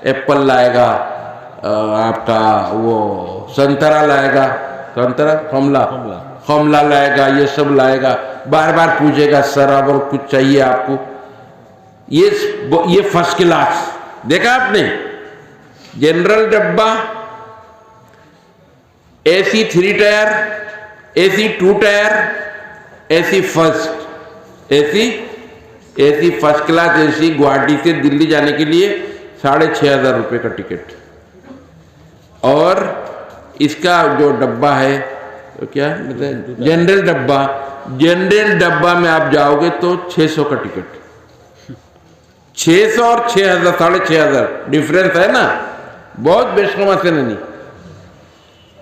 एप्पल लाएगा, आपका वो संतरा लाएगा, संतरा खमला लाएगा, ये सब लाएगा, बार बार पूछेगा सर अब और कुछ चाहिए आपको। ये फर्स्ट क्लास देखा आपने। जनरल डब्बा, AC 3 tyre, AC 2 tyre, AC first, AC first class AC, Guwahati से दिल्ली जाने के लिए 6,500 रुपये का टिकट। और इसका जो डब्बा है तो क्या मतलब जनरल डब्बा में आप जाओगे तो 600 का टिकट। 600 और 6,000, 6,500 डिफरेंस है ना, बहुत बेशर्मा से नहीं।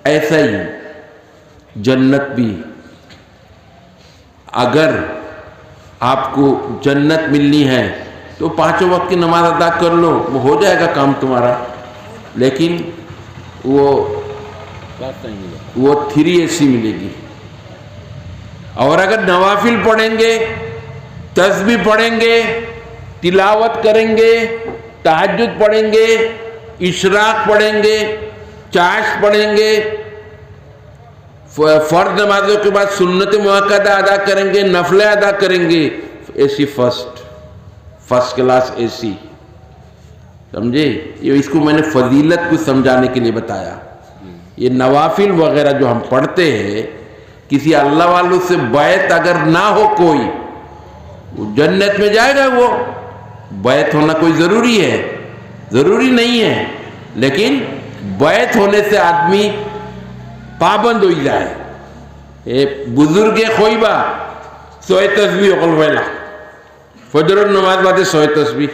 ऐसा ही जन्नत भी, अगर आपको जन्नत मिलनी है तो 5 वक्त की नमाज अदा कर लो, वो हो जाएगा काम तुम्हारा। लेकिन वो 3 एसी मिलेगी। और अगर नवाफिल पढ़ेंगे, तस्बीह पढ़ेंगे, तिलावत करेंगे, तहज्जुद पढ़ेंगे, इशराक पढ़ेंगे, चाश पढ़ेंगे, फर्ज नमाजों के बाद सुन्नत मुअक्कदा अदा करेंगे, नफले अदा करेंगे, एसी फर्स्ट क्लास एसी, समझे? ये इसको मैंने फजीलत को समझाने के लिए बताया। ये नवाफिल वगैरह जो हम पढ़ते हैं, किसी अल्लाह वालों से बैत अगर ना हो कोई, वो जन्नत में जाएगा। वो बैत होना कोई ज़रूरी है? ज़रूरी नहीं है, लेकिन बैत होने से आदमी पाबंद हो जाए। बुजुर्ग खोईबा 100 तस्बीह अकलवेला, फजर नमाज बाद 100 तस्बीह,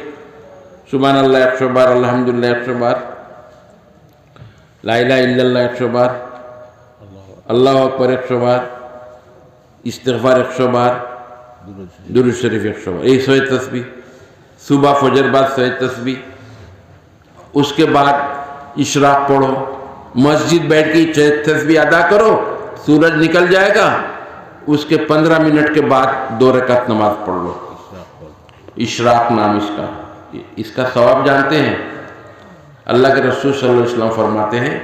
सुभान अल्लाह 100 बार, अल्हम्दुलिल्लाह 100 बार, ला इलाहा इल्लल्लाह 100 बार, अल्लाह अकबर 100 बार, इस्तिग़फ़ार 100 बार, दुरूद शरीफ 100 बार, 100 तस्बीह। सुबह फजर बाद 100 तस्बीह। उसके बाद इशराक पढ़ो, मस्जिद बैठ के तस्बीह अदा करो, सूरज निकल जाएगा, उसके 15 मिनट के बाद 2 रकात नमाज पढ़ लो। इशराक नाम इसका सवाब जानते हैं? अल्लाह के रसूल सल्लल्लाहु अलैहि वसल्लम फरमाते हैं,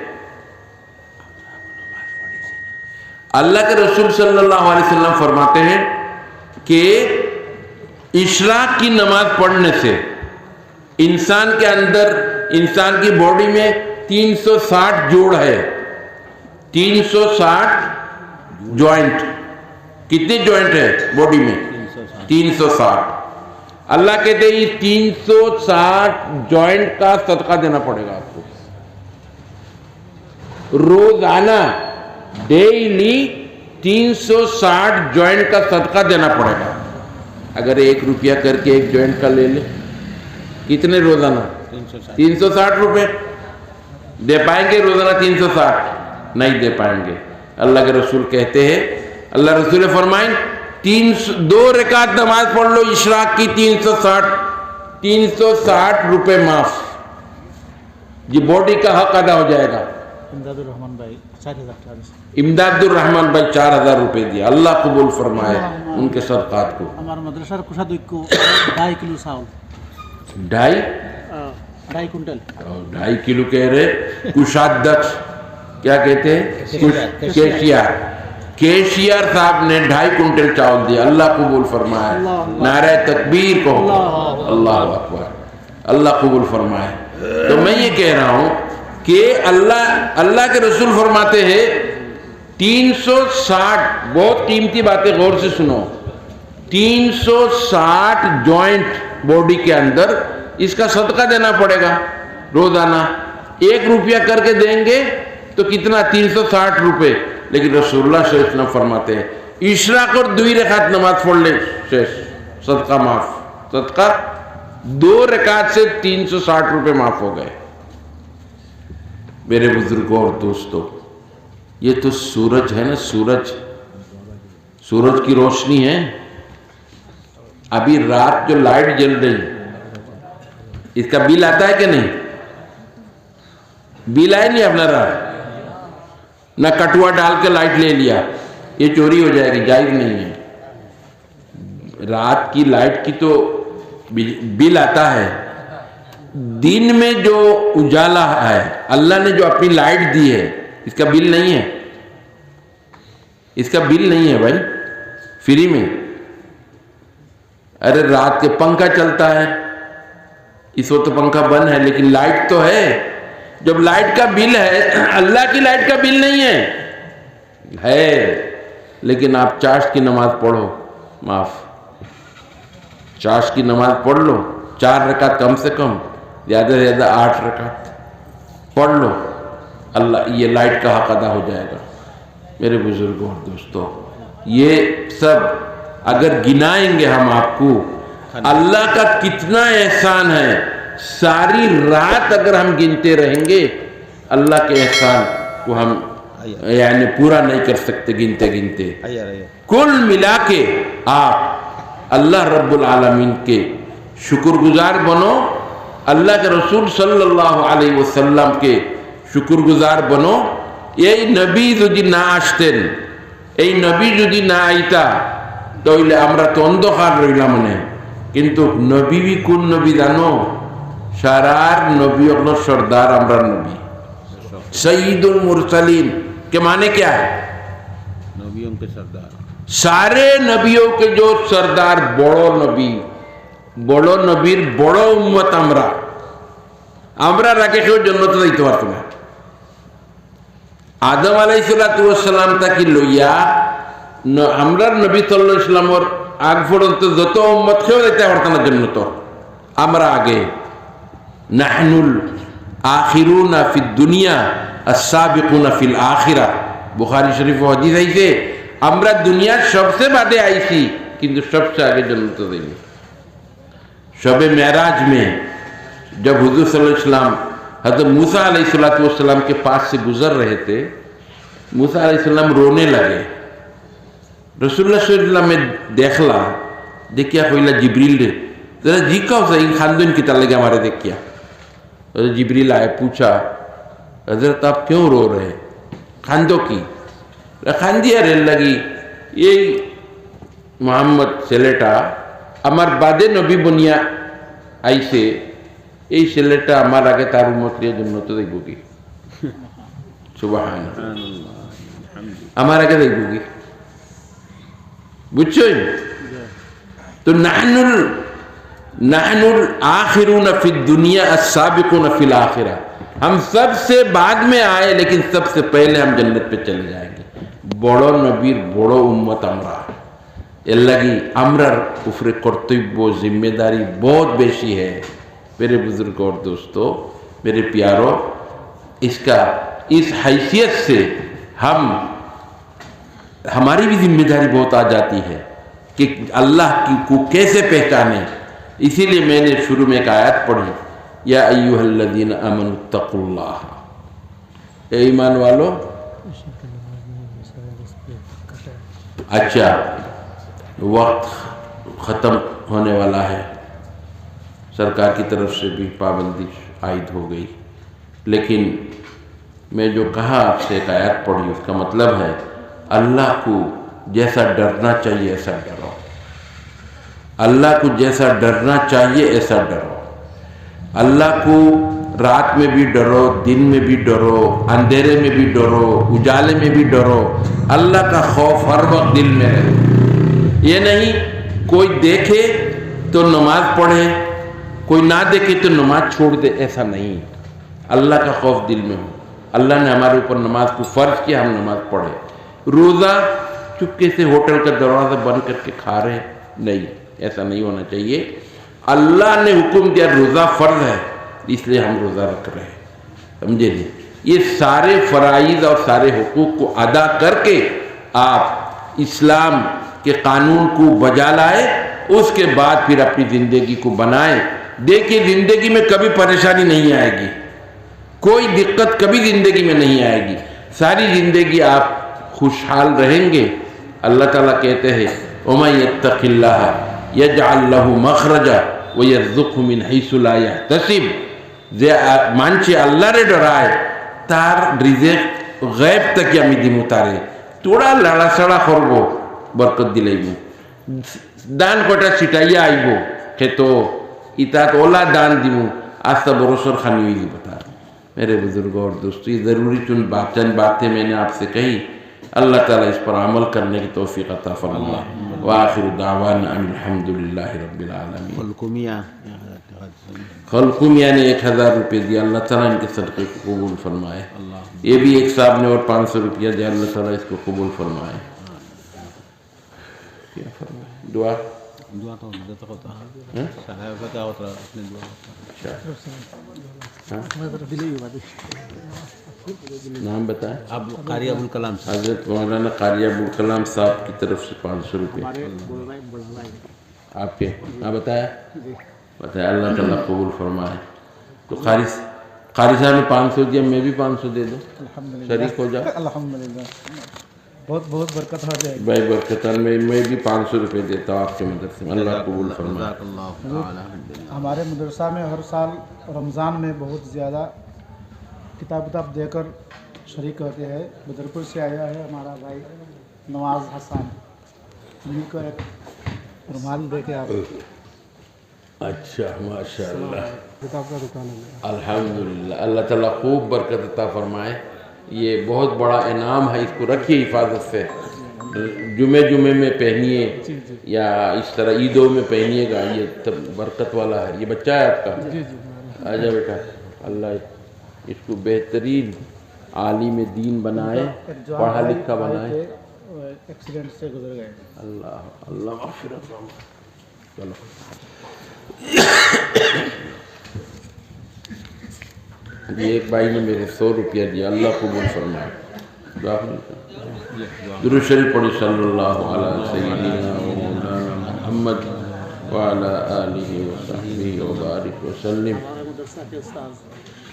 अल्लाह के रसूल सल्लल्लाहु अलैहि वसल्लम फरमाते हैं कि इशराक की नमाज पढ़ने से इंसान के अंदर, इंसान की बॉडी में 360 जोड़ है, 360 जॉइंट। कितने जॉइंट है बॉडी में? 360। अल्लाह कहते हैं 360 जॉइंट का सदका देना पड़ेगा आपको रोजाना, डेली 360 जॉइंट का सदका देना पड़ेगा। अगर 1 रुपया करके 1 जॉइंट का ले ले, कितने रोजाना? 360 रुपए दे पाएंगे रोजाना? 360 नहीं दे पाएंगे। अल्लाह के रसूल कहते हैं, अल्लाह रसूल फरमाएं 2 रकात नमाज पढ़ लो इशराक की, 360 रुपए माफ, ये बॉडी का हक अदा हो जाएगा। ইমদাদুর রহমান ভাই 4000 টাকা দিয়েছে। इमदादुर रहमान भाई 4000 रुपए दिया, अल्लाह कबूल फरमाए उनके सदक़ात को। আমার মাদ্রাসার কোষাধ্যক্ষ 2.5 किलो चावल, 2.5 कुंटल 2.5 किलो कह रहे, कुशाध्यक्ष क्या कहते हैं, केशियर साहब ने 2.5 कुंटल चावल दिया, अल्लाह कबूल फरमाए, नारे तकबीर कहो, अल्लाह अकबर, अल्लाह कबूल फरमाए। तो मैं ये कह रहा हूँ कि अल्लाह के रसूल फरमाते हैं 360, बहुत कीमती बातें गौर से सुनो, 360 जॉइंट बॉडी के अंदर इसका सदका देना पड़ेगा रोजाना। 1 रुपया करके देंगे तो कितना, 360 रुपए। लेकिन रसूलुल्लाह सल्लल्लाहु अलैहि वसल्लम फरमाते हैं इशराक और 2 रकात नमाज पढ़ ले, शेष सदका माफ, सदका 2 रकात से 360 रुपए माफ हो गए। मेरे बुजुर्गों और दोस्तों, ये तो सूरज है ना, सूरज की रोशनी है। अभी रात जो लाइट जल रही, इसका बिल आता है कि नहीं? बिल आया नहीं अपना रात, ना कटुआ डाल के लाइट ले लिया, ये चोरी हो जाएगी, जायज नहीं है। रात की लाइट की तो बिल आता है, दिन में जो उजाला है, अल्लाह ने जो अपनी लाइट दी है, इसका बिल नहीं है, इसका बिल नहीं है भाई, फ्री में। अरे रात के पंखा चलता है, इस वक्त तो पंखा बंद है, लेकिन लाइट तो है। जब लाइट का बिल है, अल्लाह की लाइट का बिल नहीं है, लेकिन आप चाश की नमाज पढ़ो, माफ, चाश की नमाज पढ़ लो, 4 रकात कम से कम, ज़्यादा से ज़्यादा 8 रकात पढ़ लो, अल्लाह ये लाइट का हक अदा हो जाएगा। मेरे बुजुर्गों और दोस्तों, ये सब अगर गिनाएंगे हम आपको, अल्लाह का कितना एहसान है, सारी रात अगर हम गिनते रहेंगे, अल्लाह के एहसान को हम यानी पूरा नहीं कर सकते गिनते गिनते। कुल मिला के आप अल्लाह रब्बुल आलमीन के शुक्रगुजार बनो, अल्लाह के रसूल सल्लल्लाहु अलैहि वसल्लम के शुक्रगुजार बनो। এই নবী যদি না আসতেন, এই নবী যদি না আইতা, তাহলে আমরা তো অন্ধকার রইলাম না। কিন্তু নবী কোন নবী জানো? সারার নবী হলো সর্দার, আমরা নবী सईदुल मुरसलीन के माने क्या है? नबियों के सरदार, सारे नबियों के जो सरदार, बड़ो नबीर बड़ो उम्मत আমরা রাখে কেউ জন্নত যাইতে পারতো না। আদম আলাইহিসসালাতু ওয়াসসালাম তাকে লইয়া আমরা নবী সাল্লাল্লাহু আলাইহি সাল্লামের আগ পর্যন্ত যত উম্মত কেউ যাইতে পারতো না জন্নত, আমরা আগে। নাহনুল আখিরুনা ফিদ দুনিয়া আস-সাবিকুনা ফিল আখিরা, বুখারী শরীফে হাদিস আইছে, আমরা দুনিয়ার সবচেয়ে বাদে আইছি কিন্তু সবচেয়ে आगे जन्नत देंगे। शब मेराज में जब हुजूर सल्लल्लाहु अलैहि वसल्लम हज़रत मूसा अलैहिस्सलाम के पास से गुजर रहे थे, मूसा अलैहिस्सलाम रोने लगे। रसूलुल्लाह सल्लल्लाहु अलैहि वसल्लम में देखला, देखिया कोईला जिब्रील रे, जरा जी का सही खानदन की तरह लगे हमारे देखिया। जिब्रील आए, पूछा हजरत आप क्यों रो रहे? खानदो की खानदिया रे लगी, ये मोहम्मद ছেলেটা আমার বাদে নবী বনিয়া আইছে, এই ছেলেটা আমার আগে তার উম্মতের জন্য তো দেখব কি? সুবহানাল্লাহ, আমার আগে দেখব কি? বুঝছেন তো? नाहनुल आखिरूना फिद दुनिया अस्साबिकुना फिल आखिरा, हम सबसे बाद में आए लेकिन सबसे पहले हम जन्नत पे चले जाएंगे। बड़ो नबीर बड़ो उम्मत আমরা, এর লাগি আমরার উপরে কর্তব্য जिम्मेदारी बहुत बेशी है। मेरे बुजुर्गों और दोस्तों, मेरे प्यारों, इसका इस हैसियत से हमारी भी जिम्मेदारी बहुत आ जाती है कि अल्लाह की को कैसे पहचाने। इसीलिए मैंने शुरू में एक आयत पढ़ी, या अय्युहल्लज़ीना आमनुत्तक़ुल्लाह, ए ईमान वालो। अच्छा, वक्त ख़त्म होने वाला है, सरकार की तरफ से भी पाबंदी आयद हो गई, लेकिन میں جو کہا آپ سے ایک آیت پڑھی، اس کا مطلب ہے اللہ کو جیسا ڈرنا چاہیے ایسا ڈرو، اللہ کو جیسا ڈرنا چاہیے ایسا ڈرو، اللہ کو رات میں بھی ڈرو، دن میں بھی ڈرو، اندھیرے میں بھی ڈرو، اجالے میں بھی ڈرو، اللہ کا خوف ہر وقت دل میں رہے۔ یہ نہیں کوئی دیکھے تو نماز پڑھے، کوئی نہ دیکھے تو نماز چھوڑ دے، ایسا نہیں، اللہ کا خوف دل میں ہو۔ اللہ نے ہمارے اوپر نماز کو فرض کیا، ہم نماز پڑھے۔ روزہ چپکے سے ہوٹل کا دروازہ بند کر کے کھا رہے، نہیں، ایسا نہیں ہونا چاہیے۔ اللہ نے حکم دیا روزہ فرض ہے، اس لیے ہم روزہ رکھ رہے ہیں، سمجھے جی؟ یہ سارے فرائض اور سارے حقوق کو ادا کر کے آپ اسلام کے قانون کو بجا لائے، اس کے بعد پھر اپنی زندگی کو بنائیں۔ دیکھیے زندگی میں کبھی پریشانی نہیں آئے گی، کوئی دقت کبھی زندگی میں نہیں آئے گی، ساری زندگی آپ خوشحال رہیں گے۔ اللہ تعالیٰ کہتے ہیں وَمَن يَتَّقِ اللَّهَ يَجْعَلْ لَهُ مَخْرَجًا وَيَرْزُقْهُ مِنْ حَيْثُ لَا يَحْتَسِبُ مانچے اللہ رے ڈرائے تار رزق غیب تک یا می دیموتارے توڑا لڑا سڑا خورگو برکت دلائیبو دان کوٹا سٹائیا آئیبو کہ تو اتات اولا دان دیمو آستا بروسر خانی ہوئی دی بتا۔ میرے بزرگوں اور دوستو، یہ ضروری چند باتیں میں نے آپ سے کہی، اللہ تعالیٰ اس پر عمل کرنے کی توفیق عطا فرمائے۔ وآخر دعوانا ان الحمدللہ رب العالمین۔ خلقومیہ نے 1000 روپے دیا، اللہ تعالیٰ ان کے صدقے کو قبول فرمائے۔ یہ بھی ایک صاحب نے اور 500 روپیہ دیا، اللہ تعالیٰ اس کو قبول فرمائے۔ کیا فرمائے؟ دعا تو مدد ہوتا ہے صاحب بتا ہوتا اپنے دعا نام بتائیں؟ قاری ابوالکلام صاحب، حضرت مولانا قاری ابوالکلام صاحب کی طرف سے 500 روپے آپ کے، ہاں بتایا اللہ تعالیٰ قبول فرمائے۔ تو قاری صاحب نے 500 دیا، میں بھی 500 دے دوں، شریک ہو جاؤ۔ الحمدللہ، بہت بہت برکت ہو جائے گی بھائی برکت، میں بھی 500 روپے دیتا ہوں آپ کے مدرسے میں، اللہ قبول فرمائے۔ ہمارے مدرسہ میں ہر سال رمضان میں بہت زیادہ کتاب دے کر شریک ہوتے ہیں۔ بدرپور سے آیا ہے ہمارا بھائی نواز حسان، انہیں کو ایک رومال دے کے آپ۔ اچھا، ماشاء اللہ، کتاب کا دکان ہے۔ الحمدللہ، اللہ تعالیٰ خوب برکت عطا فرمائے۔ یہ بہت بڑا انعام ہے، اس کو رکھیے حفاظت سے، جمعے میں پہنیے یا اس طرح عیدوں میں پہنیے گا، یہ تب برکت والا ہے۔ یہ بچہ ہے آپ کا؟ آجا بیٹا، اللہ اس کو بہترین عالم دین بنائے، پڑھا لکھا بنائے۔ ایکسیڈنٹ سے گزر گئے۔ اللہ مغفرت فرمائے۔ چلو یہ ایک بھائی نے میرے 100 روپیہ دیا، اللہ قبول فرمائے۔ درود شریف پڑھی صلی اللہ علیہ سیدنا و مولانا محمد وعلی آلہ وصحبہ وبارک وسلم۔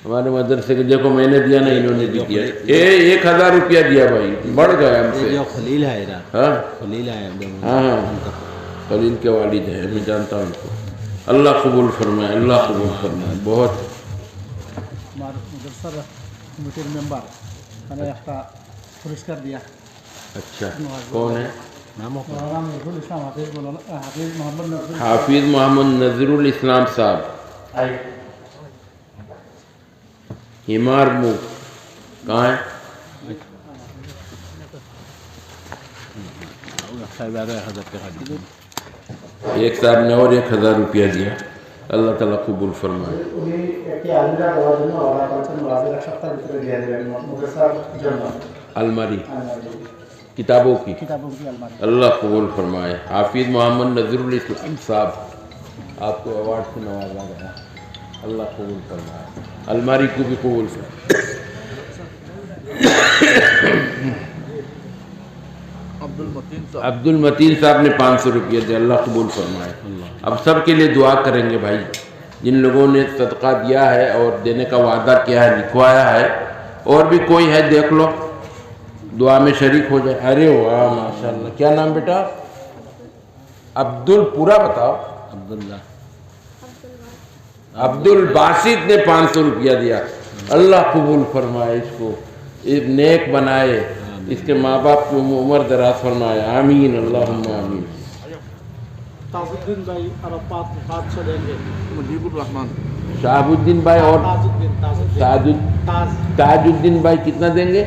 ہمارے مدرسے کے دیکھو میں نے دیا نا، انہوں نے بھی دیا، 1000 روپیہ دیا بھائی، بڑھ گیا ہم سے۔ خلیل ہے، ہاں خلیل ہے، ہاں، خلیل کے والد ہیں، میں جانتا ہوں ان کو۔ اللہ قبول فرمائے، اللہ قبول فرمائے۔ بہت ہمارے مدرسہ کمیٹی ممبر میں نے ایک پرسکار دیا۔ اچھا، کون ہے؟ مولانا نظر الاسلام حافظ محمد نظر حافظ محمد نظر الاسلام صاحب، ہمار مو کہاں ہے؟ ایک صاحب نے اور 1000 روپیہ دیا، اللہ تعالیٰ قبول فرمائے۔ الماری کتابوں کی، اللہ قبول فرمائے۔ حافظ محمد نظر الاسلام صاحب آپ کو ایوارڈ سے نوازا گیا، اللہ قبول فرمائے۔ الماری کو بھی قبول فرمائے۔ عبد المتین صاحب نے 500 روپیہ دیا، اللہ قبول فرمائے۔ اب سب کے لیے دعا کریں گے بھائی، جن لوگوں نے صدقہ دیا ہے اور دینے کا وعدہ کیا ہے، لکھوایا ہے، اور بھی کوئی ہے دیکھ لو، دعا میں شریک ہو جائے۔ ارے واہ ماشاءاللہ، کیا نام بیٹا؟ پورا بتاؤ۔ عبداللہ، عبد الباسط نے 500 روپیہ دیا، اللہ قبول فرمائے اس کو۔ नेक बनाए, इसके माँ बाप की उम्र दराज फरमाए, आमीन अल्लाहुम्मा आमीन। ताजुद्दीन भाई और 500 देंगे। मुजीबुर रहमान, शाहबुद्दीन भाई और ताजुद्दीन भाई कितना देंगे?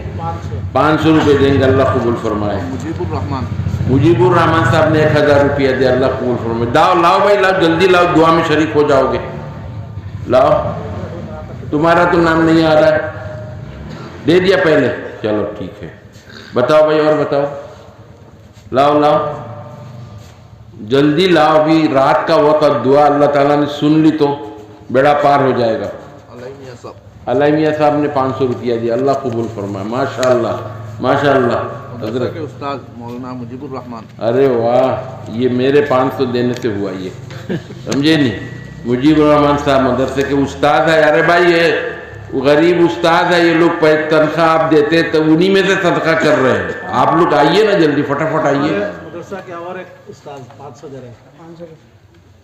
500 रुपये देंगे, अल्लाह कबूल फरमाए। मुजीबुर रहमान, मुजीबुर रहमान साहब ने 1000 रुपया दिया, अल्लाह कबूल फरमाए। लाओ भाई लाओ, जल्दी लाओ, दुआ में शरीक हो जाओगे। लाओ, तुम्हारा तो नाम नहीं आ रहा है, दे दिया पहले, चलो ठीक है। बताओ भाई और बताओ, लाओ जल्दी लाओ, अभी रात का वक्त, दुआ अल्लाह ताला ने सुन ली तो बेड़ा पार हो जाएगा। अलाई मियाँ साहब ने 500 रुपया दिया, अल्लाह कबूल फरमाए। माशाअल्लाह माशाअल्लाह। हजरत के उस्ताद मौलाना मुजीबुर रहमान, अरे वाह, ये मेरे 500 देने से हुआ ये, समझे नहीं? मुजीबुर रहमान साहब मदरसे के उस्ताद है। अरे भाई ये गरीब उस्ताद है, ये लोग तनख्वाह आप देते तो उन्हीं में से सदका कर रहे हैं। आप लोग आइए ना जल्दी, फटाफट आइए। मदरसा के और एक उस्ताद 500 दे रहे हैं।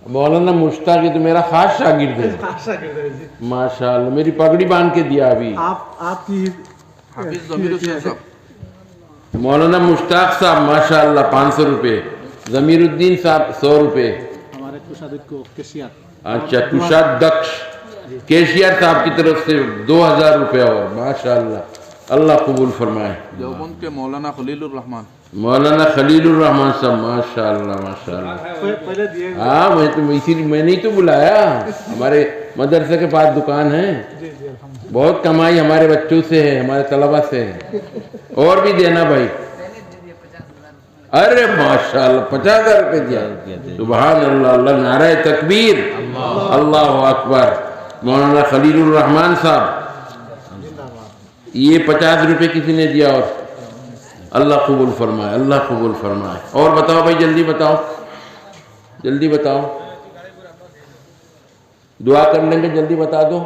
मौलाना मुश्ताक ये तो मेरा खास शागिर्द है, माशाअल्लाह, मेरी पगड़ी बांध के दिया अभी। आपकी हाफिज ज़मीर हुसैन साहब, मौलाना मुश्ताक साहब माशाअल्लाह 500 रुपये, ज़मीरुद्दीन साहब 100 रुपये। हमारे कुशादिक को केशियार, अच्छा कुशादक्ष केशियर साहब की तरफ से 2000 रुपये और माशाअल्लाह, अल्लाह कबूल फरमाए। देवबंद के मौलाना खलीलुर रहमान, मौलाना खलीलुर रहमान साहब माशाअल्लाह माशाअल्लाह। पहले दिए। हाँ मैं तो इसीलिए मैंने ही तो बुलाया, हमारे मदरसे के पास दुकान है, बहुत कमाई हमारे बच्चों से है, हमारे तलबा से है। और भी देना भाई। अरे माशाअल्लाह 50,000 रुपये दिया, सुभान अल्लाह, अल्लाह नारा तकबीर, अल्लाह अकबर। मौलाना खलीलुर रहमान साहब ये 50 रुपये किसी ने दिया, और अल्लाह कबूल फरमाए, अल्लाह कबूल फरमाए। और बताओ भाई, जल्दी बताओ, जल्दी बताओ, दुआ कर लेंगे, जल्दी बता दो।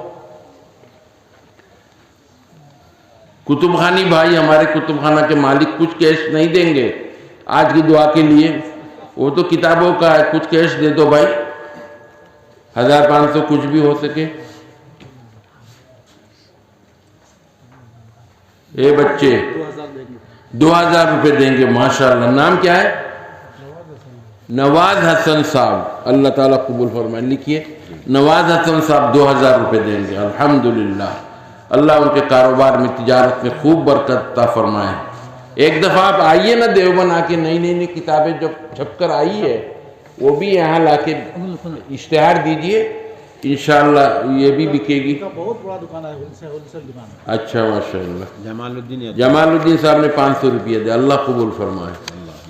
कुतुब खानी भाई, हमारे कुतुब खाना के मालिक कुछ कैश नहीं देंगे आज की दुआ के लिए, वो तो किताबों का है, कुछ कैश दे दो भाई, 1500 कुछ भी हो सके। ए बच्चे 2000 रुपये देंगे, माशाअल्लाह। नाम क्या है? नवाज हसन साहब, अल्लाह ताला कबूल फरमाए। लिखिए, नवाज हसन साहब 2000 रुपये देंगे, अल्हम्दुलिल्लाह। अल्लाह उनके कारोबार में, तिजारत में खूब बरकत अता फरमाए। एक दफ़ा आप आइए ना देवबंद, आके नई नई किताबें जब छप कर आई है वो भी यहाँ लाके इश्तिहार दीजिए, इंशाअल्लाह ये भी बिकेगी। बहुत बड़ा दुकान है, होलसेल दुकान। अच्छा माशाअल्लाह। जमालुद्दीन साहब ने 500 रुपये दिया, अल्लाह कबूल फरमाए।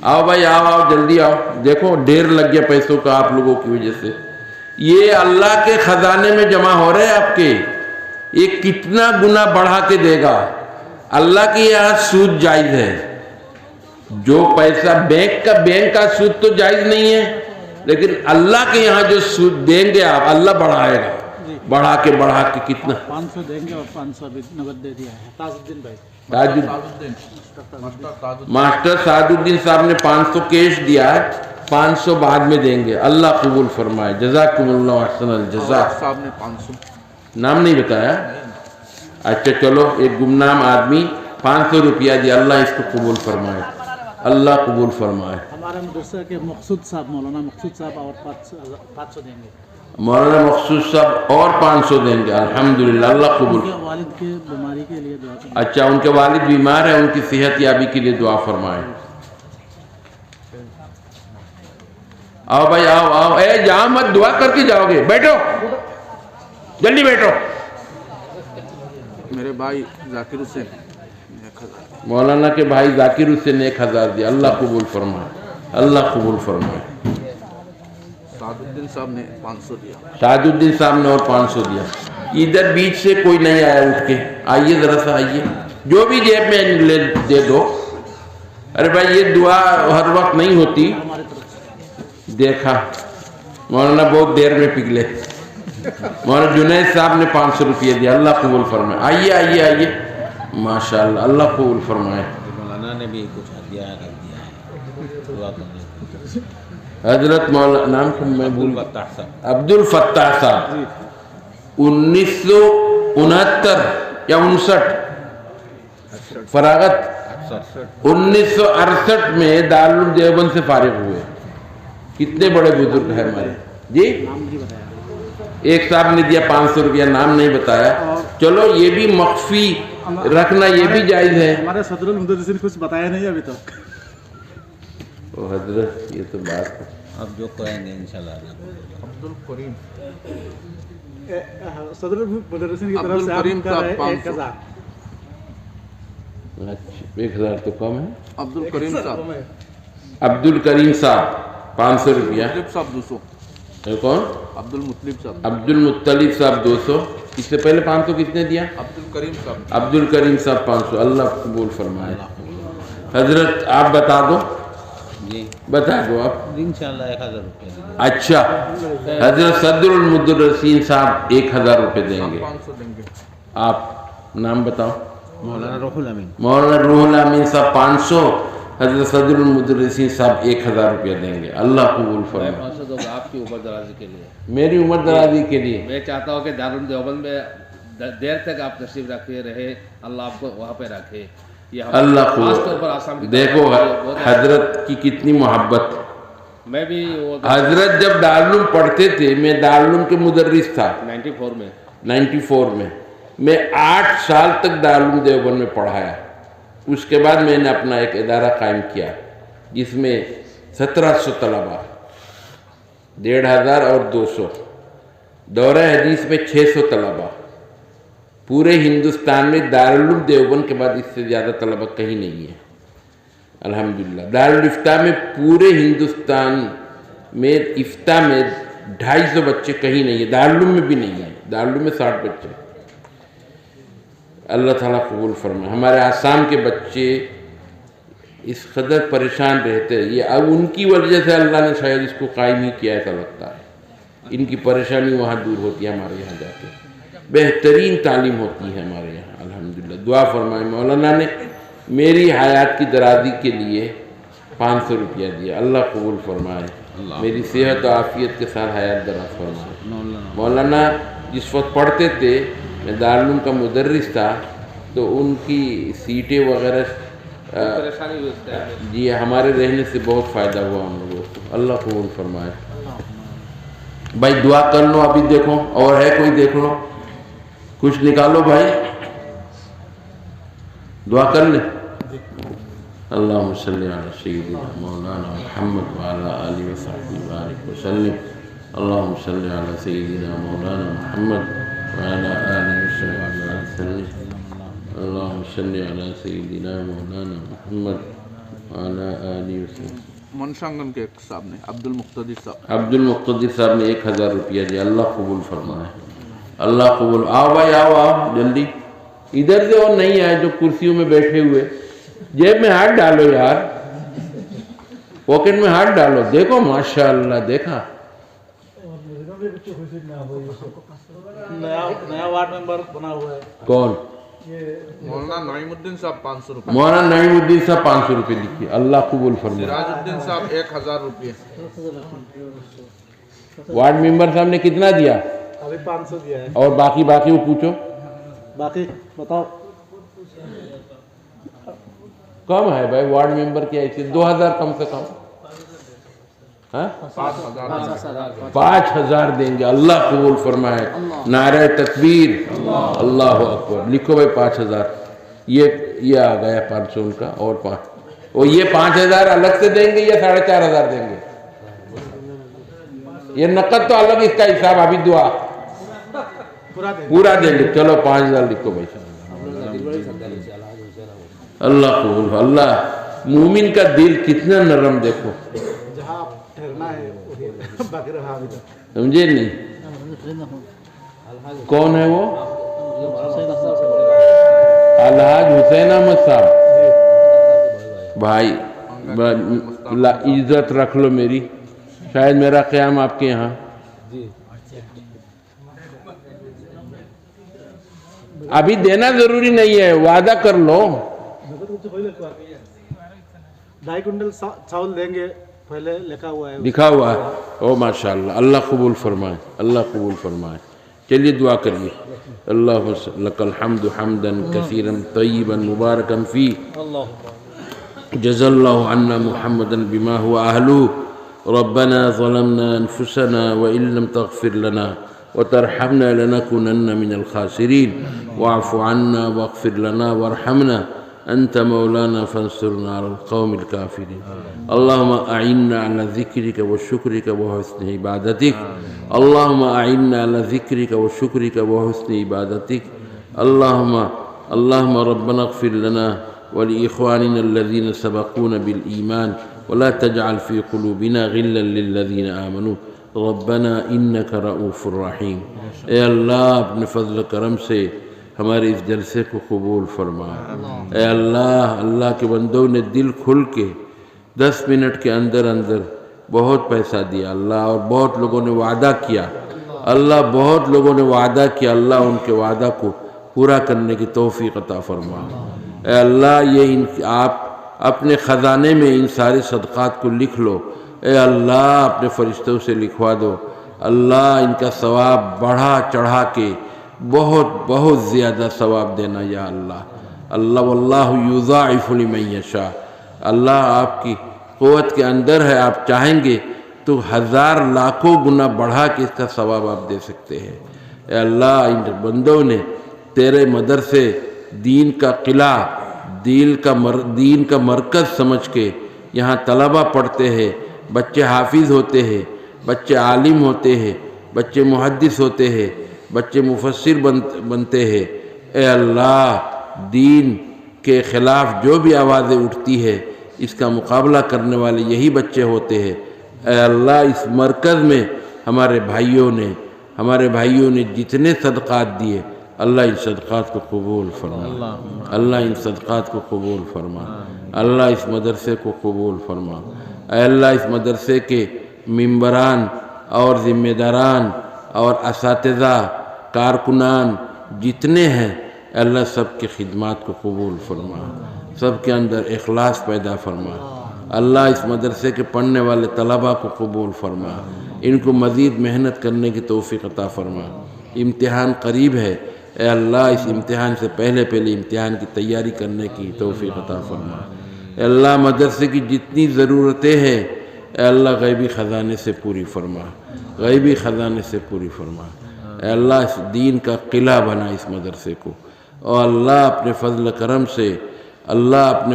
आओ भाई आओ जल्दी आओ, देखो ढेर लग गया पैसों का आप लोगों की वजह से। ये अल्लाह के खजाने में जमा हो रहे हैं आपके, ये कितना गुना बढ़ा के देगा। अल्लाह के यहाँ सूद जायज है, जो पैसा बैंक का सूद तो जायज नहीं है, लेकिन अल्लाह के यहाँ जो सूद देंगे आप, अल्लाह बढ़ाएगा, बढ़ा के कितना 500 देंगे और 500 अभी नगद दे दिया है। ताजुद्दीन भाई, मास्टर सादुद्दीन साहब ने 500 कैश दिया है, 500 बाद में देंगे, अल्लाह कबूल फरमाए। जज़ाकुमुल्लाह अहसनल जज़ा। साहब ने 500, नाम नहीं बताया? अच्छा चलो, एक गुमनाम आदमी 500 रुपया दिया, अल्लाह इसको कबूल फरमाए, अल्लाह कबूल फरमाए। हमारे मदरसे के मकसूद साहब, मौलाना मकसूद साहब और 500 देंगे। मौलाना मकसूद साहब और 500 देंगे, अल्हम्दुलिल्लाह, अल्लाह कबूल। उनके वालिद के बीमारी के लिए दुआ करें। अच्छा, उनके वालिद बीमार है, उनकी सेहत याबी के लिए दुआ फरमाए। आओ भाई आओ आओ, ए जाओ मत, दुआ करके जाओगे, बैठो जल्दी बैठो। मेरे भाई जाकिर हुसैन, मौलाना के भाई जाकिर हुसैन 1000 दिया, अल्लाह कबूल फरमाए, अल्लाह कबूल फरमाए। सादुद्दीन साहब ने 500 दिया, सादुद्दीन साहब ने और 500 दिया। इधर बीच से कोई नहीं आया उठ के, आइए जरा सा आइए, जो भी जेब में ले दे दो। अरे भाई ये दुआ हर वक्त नहीं होती, देखा मौलाना बहुत देर में पिघले। मौलाना जुनैद साहब ने 500 रुपये दिया, अल्लाह कबूल फरमाए। आइए आइए आइए, माशाअल्लाह, अल्लाह कबूल फरमाए। मौलाना ने भी कुछ हदिया कर दिया है, दुआ करने। हजरत मौलाना नाम को मैं भूल, अब्दुल फत्ताह अब्दुल फत्ताह साहब। साहब 1969 या 59 फरागत 1968 में दारुल देवबंद से फारिग हुए। कितने बड़े बुजुर्ग हैं हमारे जी। एक साहब ने दिया 500 रुपया, नाम नहीं बताया। चलो ये भी मख्फी रखना, ये भी जायज़ है। हमारे सदरुल मुदर्रिसीन कुछ बताया नहीं अभी तक। ओ हजरत, ये तो बात है। अब जो करेंगे इंशाल्लाह। अब्दुल करीम सदरुल मुदर्रिसीन की तरफ अब्दुल से करीम आपका साहब है 500। 1000। अच्छा, 1000 तो कम है। अब्दुल करीम साहब, अब्दुल करीम साहब 500 रुपया। मुतलिब साहब 200, ये कौन? अब्दुल मुतलिब साहब, अब्दुल मुत्तलिब साहब 200। इससे पहले 500 किसने दिया? अब्दुल करीम साहब, अब्दुल करीम साहब 500। अल्लाह कबूल फरमाए। हजरत आप बता दो, जी बता दो आप। इंशाल्लाह 1000 रुपये दीजिए। अच्छा, हजरत सदरुल मुदर्रिसीन साहब 1000 रुपये देंगे। 500 देंगे। आप नाम बताओ। मौलाना रुहुल अमीन। मौलाना रूहुल अमीन साहब 500, हजरत सदरुल मुदर्रिसीन साहब 1000 रुपया देंगे। अल्लाह कबूल फरमाए। 500 तो आपकी उम्र दराजी के लिए। मेरी उम्र दराजी के लिए मैं चाहता हूँ कि दारुल देवबंद में देर तक आप तशरीफ रखे रहे, अल्लाह आपको वहाँ पे रखे। ये अल्लाह खास तौर पर आसाम को की देखो बहुत हजरत की कितनी मोहब्बत। मैं भी वो हजरत जब दारुल पढ़ते थे, मैं दारुल के मुदर्रिस था 94 में। मैं 8 साल तक दारुल देवबंद में पढ़ाया। उसके बाद मैंने अपना एक इदारा कायम किया जिसमें 1700 तलबा, 1500 और 200, दौरा हदीस में 600 तलबा। पूरे हिंदुस्तान में दारुल देवबंद के बाद इससे ज़्यादा तलबा कहीं नहीं है अल्हम्दुलिल्लाह। दारुल इफ्ता में पूरे हिंदुस्तान में इफ्ता में 250 बच्चे कहीं नहीं है, दारुल में भी नहीं है। दारुल में 60 बच्चे। अल्लाह ताला कबूल फरमाए। हमारे आसाम के बच्चे इस कदर परेशान रहते हैं, ये अब उनकी वजह से अल्लाह ने शायद इसको कायम ही किया, ऐसा लगता है। इनकी परेशानी वहाँ दूर होती है, हमारे यहाँ जाके बेहतरीन तालीम होती है हमारे यहाँ अल्हम्दुलिल्लाह। दुआ फरमाए। मौलाना ने मेरी हयात की दराजी के लिए 500 रुपया दिया। अल्लाह कबूल फरमाए, मेरी सेहत और आफियत के साथ हयात दराज फरमाए। मौलाना जिस वक्त पढ़ते थे, मैं दारुल का मुदर्रिस था, तो उनकी सीटें वगैरह परेशानी हुई उस टाइम में। जी हमारे रहने से बहुत फ़ायदा हुआ हम लोगों को। अल्लाह कबूल फरमाए। भाई दुआ कर लो, अभी देखो और है कोई, देख लो कुछ निकालो भाई, दुआ कर ले। अल्लाहुम्मा सल्ली अला सय्यिदिना मौलाना मुहम्मद व अला आलिहि व सहबिहि बारिक व सल्लिम। अल्लाहुम्मा सल्ली अला सय्यिदिना मौलाना मुहम्मद व अला आलिहि व सहबिहि वसल्लिम। अल्लाहुम्मा सल्ली अला सय्यिदिना मौलाना मुहम्मद व अला आलिहि व सहबिहि। मनशांगन के एक साहब ने, अब्दुल मुक्तदिर साहब, अब्दुल मुक्तदिर साहब ने 1000 रुपया दिया। अल्लाह कबूल फरमाए। अल्लाह कबूल। आओ भाई आओ आओ जल्दी, इधर से और नहीं आए जो कुर्सियों में बैठे हुए। जेब में हाथ डालो यार, पॉकेट में हाथ डालो। देखो माशाअल्लाह, देखा नया वार्ड मेंबर बना हुआ है। कौन? मौलाना नईमुद्दीन साहब 500 रुपये, मौलाना नईमुद्दीन साहब 500 रुपये लिखिए। अल्लाह कबूल फरमाए। सिराजुद्दीन साहब 1000 रुपये, वार्ड मेंबर साहब ने कितना दिया? अभी 500 दिया है। और बाकी बाकी वो पूछो, बाकी बताओ। कम है भाई वार्ड मेंबर की ऐसी 2000 कम से कम। हाँ 5000 देंगे। अल्लाह कबूल फरमाए। नारे तकबीर, अल्लाह अकबर। लिखो भाई 5000। ये आ गया 500 उनका, और 5 और ये 5000 अलग से देंगे या 4500 देंगे? ये नकद तो अलग, इसका हिसाब अभी दुआ पूरा देंगे। चलो 5000 लिखो भाई। अल्लाह कबूल। अल्लाह मूमिन का दिल कितना नरम, देखो जहाँ ठहरना है बाकी रहा अभी तक। समझे नहीं? कौन है वो? अलहाज हुसैन अहमद साहब। भाई इज्जत रख लो मेरी, शायद मेरा क़याम आपके यहाँ। अभी देना जरूरी नहीं है, वादा कर लो। 2.5 कुंटल चावल देंगे, पहले लिखा हुआ है, लिखा हुआ है। ओ माशाअल्लाह, अल्लाह कबूल फरमाए, अल्लाह कबूल फरमाए। چلیے دعا کریے. اللہم لک الحمد حمدا کثیرا طیبا مبارکا فی جزا اللہ عنا محمدا بما هو اہلہ ربنا ظلمنا انفسنا وان لم تغفر لنا وترحمنا لنكونن من الخاسرین واعف عنا واغفر لنا وارحمنا انت مولانا فانصرنا على القوم الكافرين. اللهم اعنا على ذكرك وشكرك وحسن عبادتك. اللهم اعنا على ذكرك وشكرك وحسن عبادتك. اللهم ربنا اغفر لنا ولإخواننا الذين سبقونا بالإيمان ولا تجعل في قلوبنا غلا للذين آمنوا ربنا انك رؤوف رحیم. اے اللہ اپنے فضل و کرم سے ہمارے اس جلسے کو قبول فرما. اے اللہ کے بندوں نے دل کھل کے 10 منٹ کے اندر بہت پیسہ دیا اللہ، اور بہت لوگوں نے وعدہ کیا اللہ، بہت لوگوں نے وعدہ کیا اللہ، ان کے وعدہ کو پورا کرنے کی توفیق عطا فرما. اے اللہ یہ آپ اپنے خزانے میں ان سارے صدقات کو لکھ لو. اے اللہ اپنے فرشتوں سے لکھوا دو اللہ، ان کا ثواب بڑھا چڑھا کے بہت زیادہ ثواب دینا یا اللہ. واللہ یضاعف لمن یشاء. اللہ آپ کی قوت کے اندر ہے، آپ چاہیں گے تو 1000 لاکھوں گنا بڑھا کے اس کا ثواب آپ دے سکتے ہیں. اے اللہ ان بندوں نے تیرے مدرسے دین کا قلعہ، دین کا مرکز سمجھ کے یہاں طلبہ پڑھتے ہیں، بچے حافظ ہوتے ہیں، بچے عالم ہوتے ہیں، بچے محدث ہوتے ہیں، بچے مفسر بنتے ہیں. اے اللہ دین کے خلاف جو بھی آوازیں اٹھتی ہے اس کا مقابلہ کرنے والے یہی بچے ہوتے ہیں. اے اللہ اس مرکز میں ہمارے بھائیوں نے جتنے صدقات دیے اللہ ان صدقات کو قبول فرما. اللہ ان صدقات کو قبول فرما. اللہ اس مدرسے کو قبول فرما. اے اللہ اس مدرسے کے ممبران اور ذمہ داران اور اساتذہ کارکنان جتنے ہیں اللہ سب کی خدمات کو قبول فرما، سب کے اندر اخلاص پیدا فرما. اللہ اس مدرسے کے پڑھنے والے طلبہ کو قبول فرما، ان کو مزید محنت کرنے کی توفیق عطا فرما. امتحان قریب ہے، اے اللہ اس امتحان سے پہلے امتحان کی تیاری کرنے کی توفیق عطا فرما. اے اللہ مدرسے کی جتنی ضرورتیں ہیں اے اللہ غیبی خزانے سے پوری فرما، غیبی خزانے سے پوری فرما. اے اللہ اس دین کا قلعہ بنا اس مدرسے کو، اور اللہ اپنے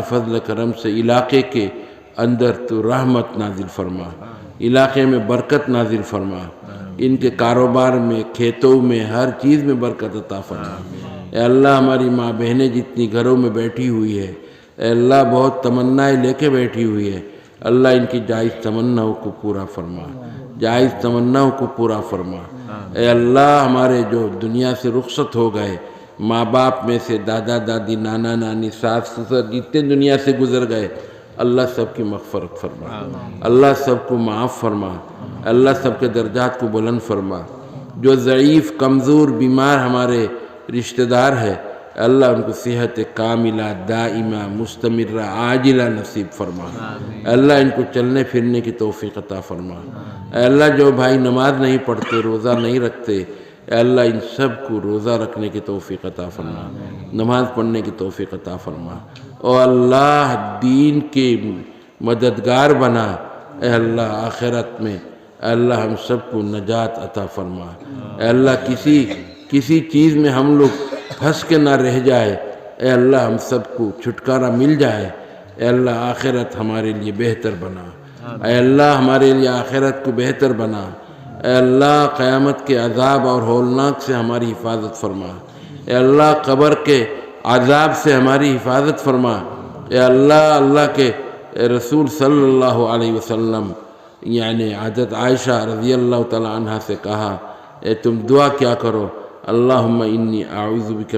فضل کرم سے علاقے کے اندر تو رحمت نازل فرما، علاقے میں برکت نازل فرما، ان کے کاروبار میں، کھیتوں میں، ہر چیز میں برکت عطا فرما. اے اللہ ہماری ماں بہنیں جتنی گھروں میں بیٹھی ہوئی ہے اے اللہ بہت تمنائیں لے کے بیٹھی ہوئی ہے اللہ ان کی جائز تمناؤں کو پورا فرما، جائز تمناؤں کو پورا فرما. اے اللہ ہمارے جو دنیا سے رخصت ہو گئے ماں باپ میں سے، دادا دادی، نانا نانی، ساس سسر جتنے دنیا سے گزر گئے اللہ سب کی مغفرت فرما، اللہ سب کو معاف فرما، اللہ سب کے درجات کو بلند فرما. جو ضعیف کمزور بیمار ہمارے رشتہ دار ہے اللہ ان کو صحت کاملہ دائمہ مستمرہ عاجلہ نصیب فرما. اللہ ان کو چلنے پھرنے کی توفیق عطا فرما. اے اللہ جو بھائی نماز نہیں پڑھتے، روزہ نہیں رکھتے اے اللہ ان سب کو روزہ رکھنے کی توفیق عطا فرما، نماز پڑھنے کی توفیق عطا فرما. او اللہ دین کے مددگار بنا اے اللہ آخرت میں اے اللہ ہم سب کو نجات عطا فرما. اے اللہ کسی چیز میں ہم لوگ پھنس کے نہ رہ جائے اے اللہ ہم سب کو چھٹکارا مل جائے. اے اللہ آخرت ہمارے لیے بہتر بنا، اے اللہ ہمارے لیے آخرت کو بہتر بنا. اے اللہ قیامت کے عذاب اور ہولناک سے ہماری حفاظت فرما. اے اللہ قبر کے عذاب سے ہماری حفاظت فرما. اے اللہ کے رسول صلی اللہ علیہ وسلم یعنی حضرت عائشہ رضی اللہ تعالی عنہ سے کہا اے تم دعا کیا کرو، اللہم انی اعوذ بک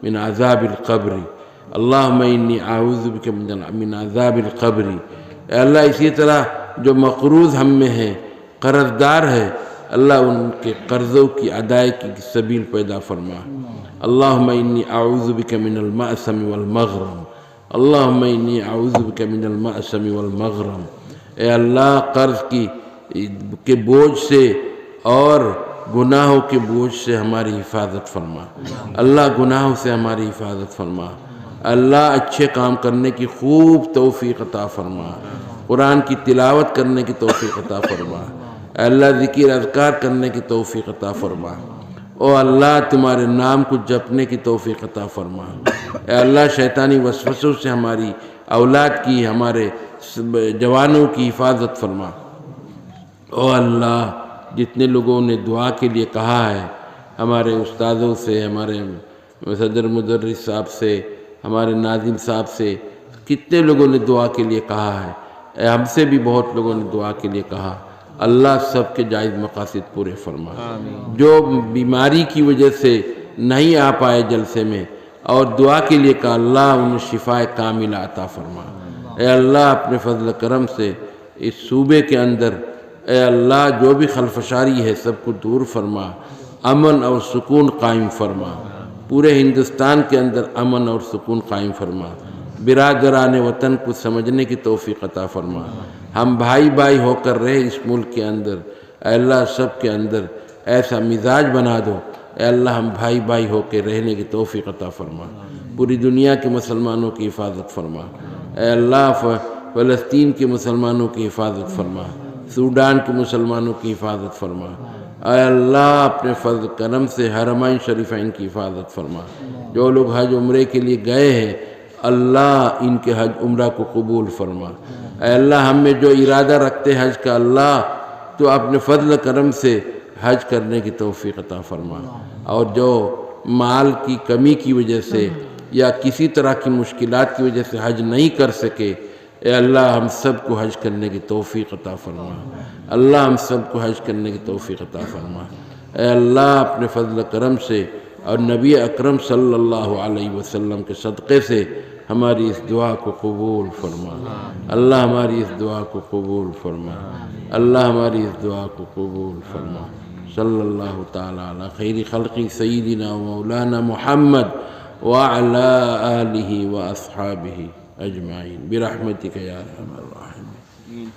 من عذاب القبر، اللہم انی اعوذ بک من عذاب القبر. اے اللہ اسی طرح جو مقروض ہم میں ہیں، قرض دار ہے اللہ ان کے قرضوں کی ادائیگی کی سبیل پیدا فرما. اللہم انی اعوذ بک من المأثم والمغرم، اللہم انی اعوذ بک من المأثم والمغرم. اے اللہ قرض کے بوجھ سے اور گناہوں کے بوجھ سے ہماری حفاظت فرما، اللہ گناہوں سے ہماری حفاظت فرما، اللہ اچھے کام کرنے کی خوب توفیق عطا فرما، قرآن کی تلاوت کرنے کی توفیق عطا فرما، اے اللہ ذکر اذکار کرنے کی توفیق عطا فرما، او اللہ تمہارے نام کو جپنے کی توفیق عطا فرما، اے اللہ شیطانی وسوسوں سے ہماری اولاد کی، ہمارے جوانوں کی حفاظت فرما، او اللہ جتنے لوگوں نے دعا کے لیے کہا ہے، ہمارے استادوں سے، ہمارے صدر مدرس صاحب سے، ہمارے ناظم صاحب سے، کتنے لوگوں نے دعا کے لیے کہا ہے، اے ہم سے بھی بہت لوگوں نے دعا کے لیے کہا، اللہ سب کے جائز مقاصد پورے فرما، جو بیماری کی وجہ سے نہیں آ پائے جلسے میں اور دعا کے لیے کہا، اللہ انہیں شفاء کاملہ عطا فرما، اے اللہ اپنے فضل کرم سے اس صوبے کے اندر اے اللہ جو بھی خلفشاری ہے سب کو دور فرما، امن اور سکون قائم فرما، پورے ہندوستان کے اندر امن اور سکون قائم فرما، برادران وطن کو سمجھنے کی توفیق عطا فرما، ہم بھائی بھائی ہو کر رہے اس ملک کے اندر، اے اللہ سب کے اندر ایسا مزاج بنا دو، اے اللہ ہم بھائی بھائی ہو کے رہنے کی توفیق عطا فرما، پوری دنیا کے مسلمانوں کی حفاظت فرما، اے اللہ فلسطین کے مسلمانوں کی حفاظت فرما، سوڈان کے مسلمانوں کی حفاظت فرما، اے اللہ اپنے فضل کرم سے حرمین شریفین کی حفاظت فرما، جو لوگ حج عمرے کے لیے گئے ہیں اللہ ان کے حج عمرہ کو قبول فرما، اے اللہ ہم میں جو ارادہ رکھتے حج کا اللہ تو اپنے فضل کرم سے حج کرنے کی توفیق عطا فرما، اور جو مال کی کمی کی وجہ سے یا کسی طرح کی مشکلات کی وجہ سے حج نہیں کر سکے، اے اللہ ہم سب کو حج کرنے کی توفیق عطا فرما، اللہ ہم سب کو حج کرنے کی توفیق عطا فرما، اے اللہ اپنے فضل کرم سے اور نبی اکرم صلی اللہ علیہ وسلم کے صدقے سے ہماری اس دعا کو قبول فرما، اللہ ہماری اس دعا کو قبول فرما، اللہ ہماری اس دعا کو قبول فرما، صلی اللہ تعالی علی خیر خلقی سیدنا و مولانا محمد وعلی آلہ و اصحابہ اجمعین برحمتک یا ارحم الراحمین۔